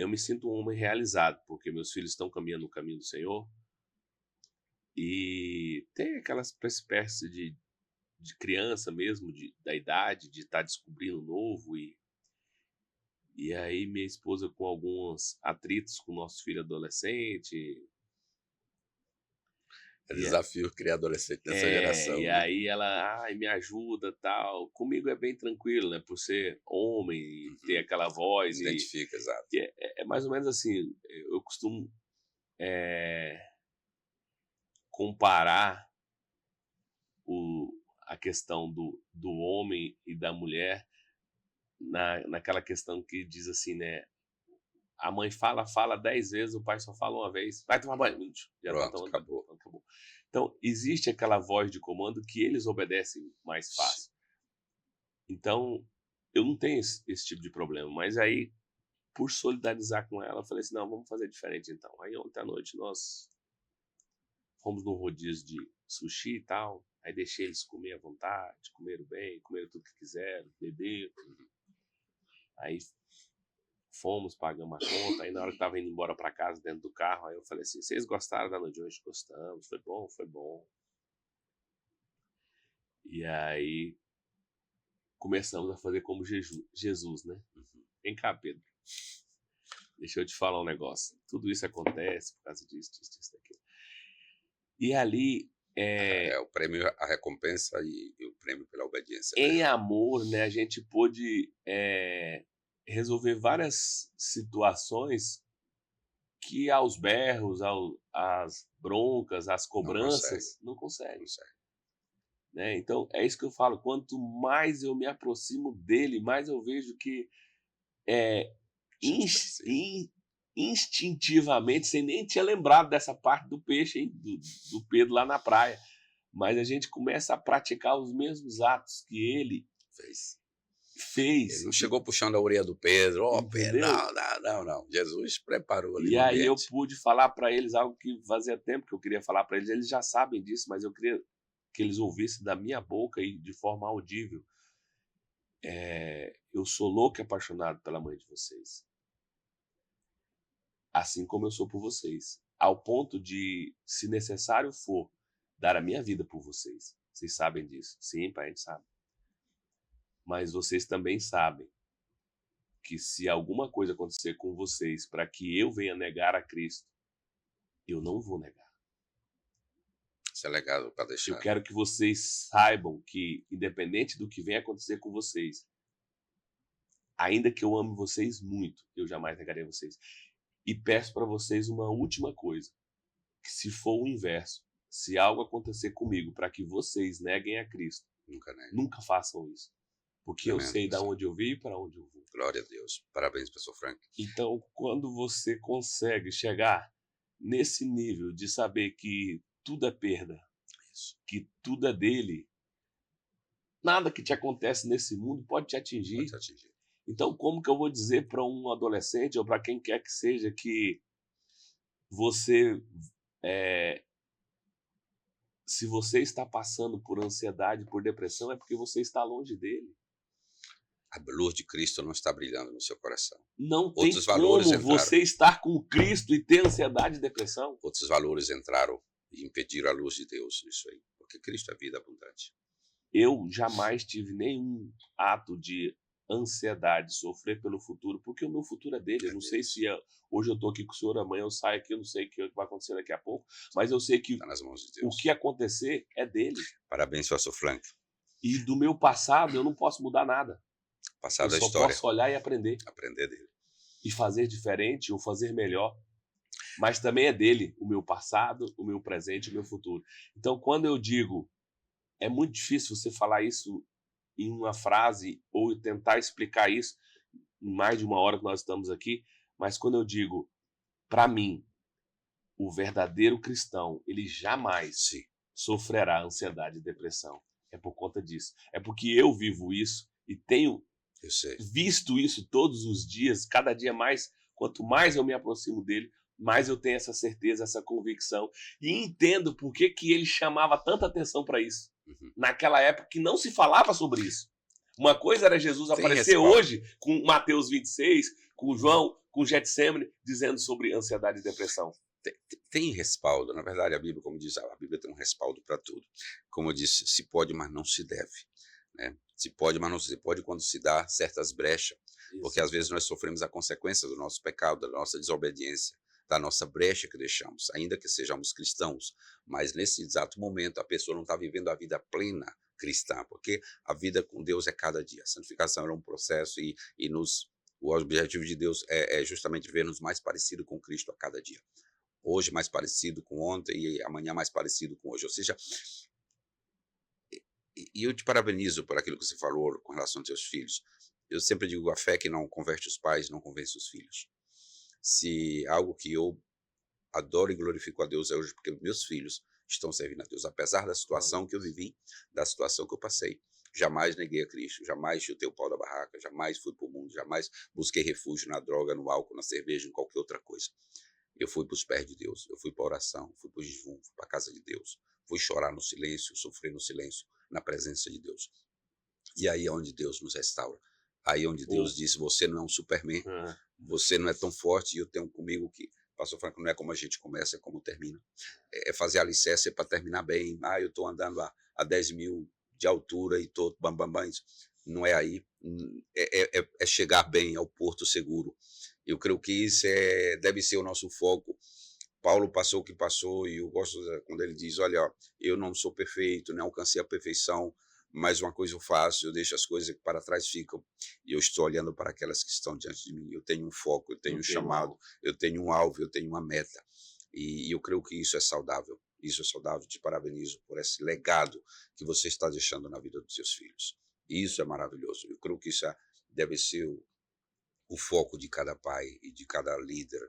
me sinto um homem realizado, porque meus filhos estão caminhando no caminho do Senhor. E tem aquelas espécies de criança mesmo, da idade, de estar descobrindo o novo. E aí minha esposa com alguns atritos com o nosso filho adolescente. É desafio criar adolescente nessa geração. E aí ela, me ajuda, tal. Comigo é bem tranquilo, né? Por ser homem e ter aquela voz. Identifica, exato. É mais ou menos assim, eu costumo comparar a questão do homem e da mulher naquela questão que diz assim, né? A mãe fala 10 vezes, o pai só fala uma vez. Vai tomar banho. Já Pronto, tá tomando, acabou. Então, existe aquela voz de comando que eles obedecem mais fácil. Então, eu não tenho esse tipo de problema. Mas aí, por solidarizar com ela, eu falei assim, não, vamos fazer diferente então. Aí ontem à noite nós fomos num rodízio de sushi e tal. Aí deixei eles comer à vontade, comeram bem, comeram tudo que quiseram, beberam. Aí fomos, pagamos a conta. Aí na hora que tava indo embora para casa, dentro do carro, aí eu falei assim, vocês gostaram da noite de hoje? Gostamos, foi bom, foi bom. E aí começamos a fazer como Jesus, né? Vem cá, Pedro. Deixa eu te falar um negócio. Tudo isso acontece por causa disso, daquilo. E ali o prêmio, a recompensa e o prêmio pela obediência. Em amor, né, a gente pôde resolver várias situações que aos berros, às broncas, às cobranças, não consegue. Né? Então, é isso que eu falo. Quanto mais eu me aproximo dele, mais eu vejo que instintivamente, sem nem tinha lembrado dessa parte do peixe, hein? Do Pedro lá na praia. Mas a gente começa a praticar os mesmos atos que ele fez. Ele não chegou puxando a orelha do Pedro. Pedro, não. Jesus preparou ali. E aí eu pude falar para eles algo que fazia tempo que eu queria falar para eles. Eles já sabem disso, mas eu queria que eles ouvissem da minha boca e de forma audível. Eu sou louco e apaixonado pela mãe de vocês. Assim como eu sou por vocês. Ao ponto de, se necessário for, dar a minha vida por vocês. Vocês sabem disso. Sim, pai, a gente sabe. Mas vocês também sabem que se alguma coisa acontecer com vocês para que eu venha negar a Cristo, eu não vou negar. Isso é legado para Eu deixar. quero que vocês saibam que, independente do que venha acontecer com vocês, ainda que eu ame vocês muito, eu jamais negarei vocês. E peço para vocês uma última coisa, que se for o inverso, se algo acontecer comigo para que vocês neguem a Cristo, Nunca, né? nunca façam isso. Porque eu Tremendo, sei de sim. onde eu vim e para onde eu vou. Glória a Deus. Parabéns, pastor Frank. Então, quando você consegue chegar nesse nível de saber que tudo é perda, Isso. que tudo é dele, nada que te acontece nesse mundo pode te atingir. Pode te atingir. Então, como que eu vou dizer para um adolescente ou para quem quer que seja que você, se você está passando por ansiedade, por depressão, é porque você está longe dele. A luz de Cristo não está brilhando no seu coração. Não tem Outros valores como entraram. você estar com Cristo e ter ansiedade e depressão. Outros valores entraram e impediram a luz de Deus nisso aí. Porque Cristo é vida abundante. Eu jamais tive nenhum ato de ansiedade, sofrer pelo futuro, porque o meu futuro é dele. Eu não sei se hoje eu estou aqui com o senhor, amanhã eu saio aqui, eu não sei o que vai acontecer daqui a pouco, mas eu sei que Está nas mãos de Deus. o que acontecer é dele. Parabéns, pastor Frank. E do meu passado eu não posso mudar nada. Passado a Eu só história. posso olhar e aprender. Aprender dele. E fazer diferente ou fazer melhor. Mas também é dele, o meu passado, o meu presente e o meu futuro. Então, quando eu digo, é muito difícil você falar isso em uma frase ou tentar explicar isso em mais de uma hora que nós estamos aqui, mas quando eu digo, para mim, o verdadeiro cristão, ele jamais sofrerá ansiedade e depressão. É por conta disso. É porque eu vivo isso e tenho visto isso todos os dias, cada dia mais. Quanto mais eu me aproximo dele, mais eu tenho essa certeza, essa convicção e entendo por que ele chamava tanta atenção para isso. Naquela época que não se falava sobre isso. Uma coisa era Jesus aparecer hoje com Mateus 26, com João, com Getsemane, dizendo sobre ansiedade e depressão. Tem respaldo. Na verdade, a Bíblia, como diz, a Bíblia tem um respaldo para tudo. Como eu disse, se pode, mas não se deve. Né? Se pode, mas não se pode quando se dá certas brechas. Isso. Porque às vezes nós sofremos a consequência do nosso pecado, da nossa desobediência, da nossa brecha que deixamos, ainda que sejamos cristãos. Mas nesse exato momento a pessoa não está vivendo a vida plena cristã, porque a vida com Deus é cada dia. A santificação é um processo e o objetivo de Deus é justamente ver-nos mais parecido com Cristo a cada dia. Hoje mais parecido com ontem e amanhã mais parecido com hoje. Ou seja, e eu te parabenizo por aquilo que você falou com relação aos seus filhos. Eu sempre digo, a fé que não converte os pais não convence os filhos. Se algo que eu adoro e glorifico a Deus é hoje porque meus filhos estão servindo a Deus, apesar da situação que eu vivi, da situação que eu passei. Jamais neguei a Cristo, jamais chutei o pau da barraca, jamais fui para o mundo, jamais busquei refúgio na droga, no álcool, na cerveja, em qualquer outra coisa. Eu fui para os pés de Deus, eu fui para a oração, fui para o jejum, fui para a casa de Deus, fui chorar no silêncio, sofrer no silêncio, na presença de Deus. E aí é onde Deus nos restaura. Aí é onde Deus diz, você não é um Superman, você não é tão forte, e eu tenho comigo que, pastor Franco, não é como a gente começa, é como termina. É fazer alicerce para terminar bem. Eu estou andando a 10 mil de altura e estou bam. Não é aí. É chegar bem ao porto seguro. Eu creio que isso deve ser o nosso foco. Paulo passou o que passou e eu gosto quando ele diz, olha, eu não sou perfeito, não alcancei a perfeição, mas uma coisa eu faço, eu deixo as coisas que para trás ficam e eu estou olhando para aquelas que estão diante de mim. Eu tenho um foco, eu tenho um chamado, eu tenho um alvo, eu tenho uma meta. E eu creio que isso é saudável. Isso é saudável. Te parabenizo por esse legado que você está deixando na vida dos seus filhos. E isso é maravilhoso. Eu creio que isso deve ser o foco de cada pai e de cada líder,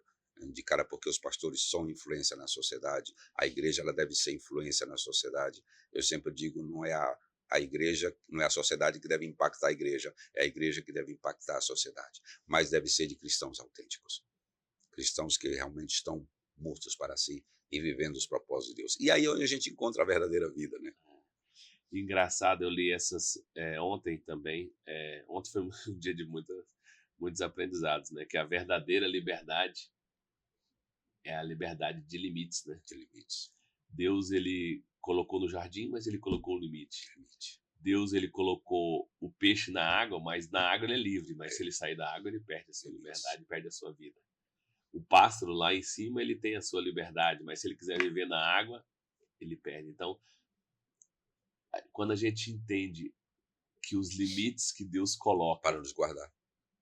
porque os pastores são influência na sociedade. A igreja ela deve ser influência na sociedade. Eu sempre digo, não é a igreja, não é a sociedade que deve impactar a igreja, é a igreja que deve impactar a sociedade. Mas deve ser de cristãos autênticos. Cristãos que realmente estão mortos para si e vivendo os propósitos de Deus. E aí é onde a gente encontra a verdadeira vida, né? Engraçado, eu li essas ontem também. Ontem foi um dia de muitos aprendizados, né? Que a verdadeira liberdade é a liberdade de limites, né? De limites. Deus, ele colocou no jardim, mas ele colocou o limite. Deus, ele colocou o peixe na água, mas na água ele é livre. Mas se ele sair da água, ele perde a sua liberdade, perde a sua vida. O pássaro lá em cima, ele tem a sua liberdade, mas se ele quiser viver na água, ele perde. Então, quando a gente entende que os limites que Deus coloca Para nos guardar.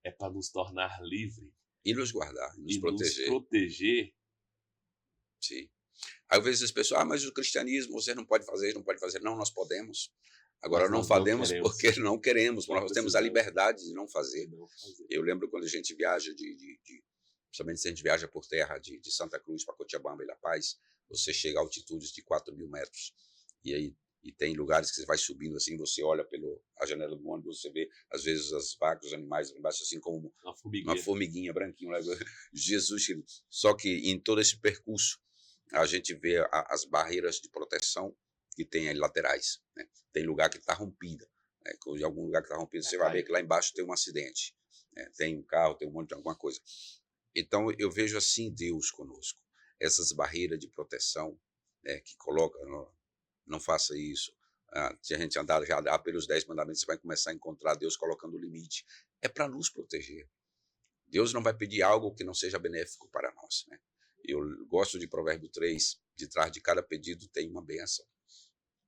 é para nos tornar livre E nos guardar, nos e proteger. nos proteger, Sim. Às vezes as pessoas, mas o cristianismo você não pode fazer, não pode fazer. Não, nós podemos. Agora Mas não nós não fazemos queremos. porque não queremos, Não nós temos a precisamos. liberdade de não fazer. não fazer. Eu lembro quando a gente viaja principalmente se a gente viaja por terra de Santa Cruz para Cochabamba e La Paz, você chega a altitudes de 4.000 metros. E tem lugares que você vai subindo assim, você olha pela janela do ônibus, você vê às vezes as vacas, os animais lá embaixo, assim como uma formiguinha branquinha. Jesus, só que em todo esse percurso a gente vê as barreiras de proteção que tem aí laterais, né? Tem lugar que está rompida, né? Em algum lugar que está rompido, você vai ver que lá embaixo tem um acidente, né? Tem um carro, tem um monte de alguma coisa. Então eu vejo assim Deus conosco, essas barreiras de proteção, né, que coloca, não faça isso. Se a gente andar já pelos 10 mandamentos, você vai começar a encontrar Deus colocando limite. É para nos proteger. Deus não vai pedir algo que não seja benéfico para nós, né? Eu gosto de Provérbio 3, de trás de cada pedido tem uma bênção.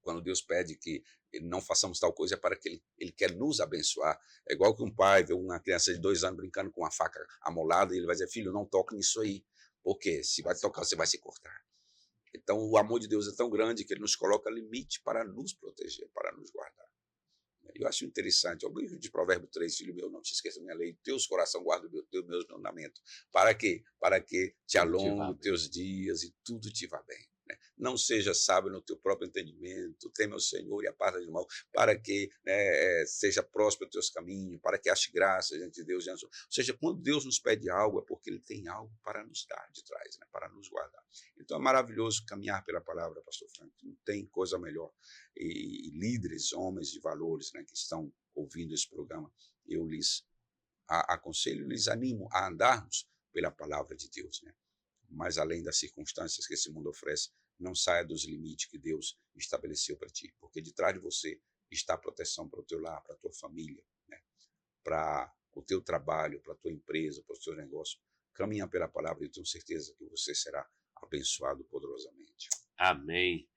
Quando Deus pede que não façamos tal coisa, é para que ele quer nos abençoar. É igual que um pai vê uma criança de 2 anos brincando com uma faca amolada e ele vai dizer, filho, não toque nisso aí. Porque se vai tocar, você vai se cortar. Então, o amor de Deus é tão grande que ele nos coloca limite para nos proteger, para nos guardar. Eu acho interessante, o livro de Provérbio 3, filho meu, não te esqueça da minha lei, teus coração guarda os meus mandamentos. Para quê? Para que te alongue os teus dias e tudo te vá bem. Né? Não seja sábio no teu próprio entendimento, teme ao Senhor e aparta do mal, para que seja próspero os teus caminhos, para que ache graça diante de Deus. Ou seja, quando Deus nos pede algo, é porque Ele tem algo para nos dar de trás, né? Para nos guardar. Então é maravilhoso caminhar pela palavra, pastor Frank, não tem coisa melhor. E líderes, homens de valores, né, que estão ouvindo esse programa, eu lhes aconselho, lhes animo a andarmos pela palavra de Deus, né? Mas além das circunstâncias que esse mundo oferece, não saia dos limites que Deus estabeleceu para ti, porque de trás de você está a proteção para o teu lar, para a tua família, né? Para o teu trabalho, para a tua empresa, para o teu negócio. Caminha pela palavra e eu tenho certeza que você será abençoado poderosamente. Amém.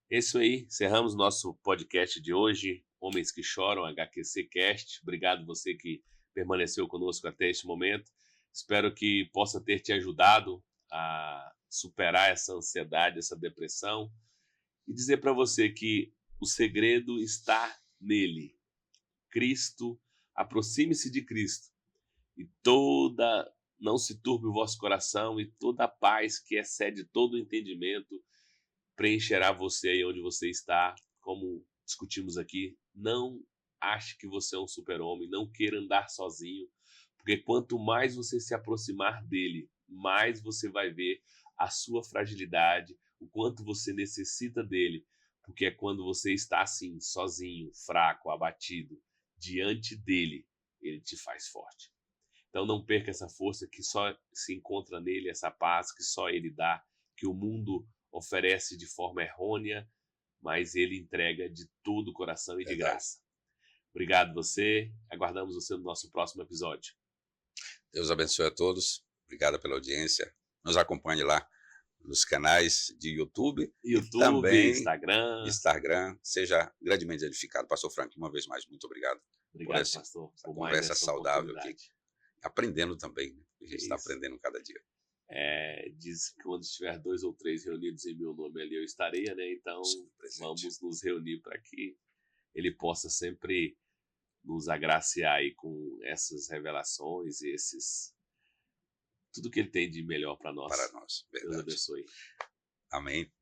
Isso aí, encerramos nosso podcast de hoje, Homens que Choram, HQC Cast. Obrigado você que permaneceu conosco até este momento. Espero que possa ter te ajudado a superar essa ansiedade, essa depressão e dizer para você que o segredo está nele. Cristo, aproxime-se de Cristo e não se turbe o vosso coração e toda a paz que excede todo o entendimento preencherá você aí onde você está. Como discutimos aqui, não ache que você é um super-homem, não queira andar sozinho, porque quanto mais você se aproximar dele, mais você vai ver a sua fragilidade, o quanto você necessita dele, porque é quando você está assim, sozinho, fraco, abatido, diante dele, ele te faz forte. Então não perca essa força que só se encontra nele, essa paz que só ele dá, que o mundo oferece de forma errônea, mas ele entrega de todo o coração e de graça. Obrigado você, aguardamos você no nosso próximo episódio. Deus abençoe a todos, obrigado pela audiência, nos acompanhe lá nos canais de YouTube e também Instagram, seja grandemente edificado. Pastor Frank, uma vez mais, muito obrigado. Obrigado, pastor, por conversa saudável aqui, aprendendo também, né? A gente está aprendendo cada dia. Diz que quando estiver 2 ou 3 reunidos em meu nome ali eu estarei, né? Então vamos nos reunir para que ele possa sempre nos agraciar aí com essas revelações e tudo que ele tem de melhor para nós. Para nós, verdade. Deus abençoe. Amém.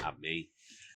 Amém.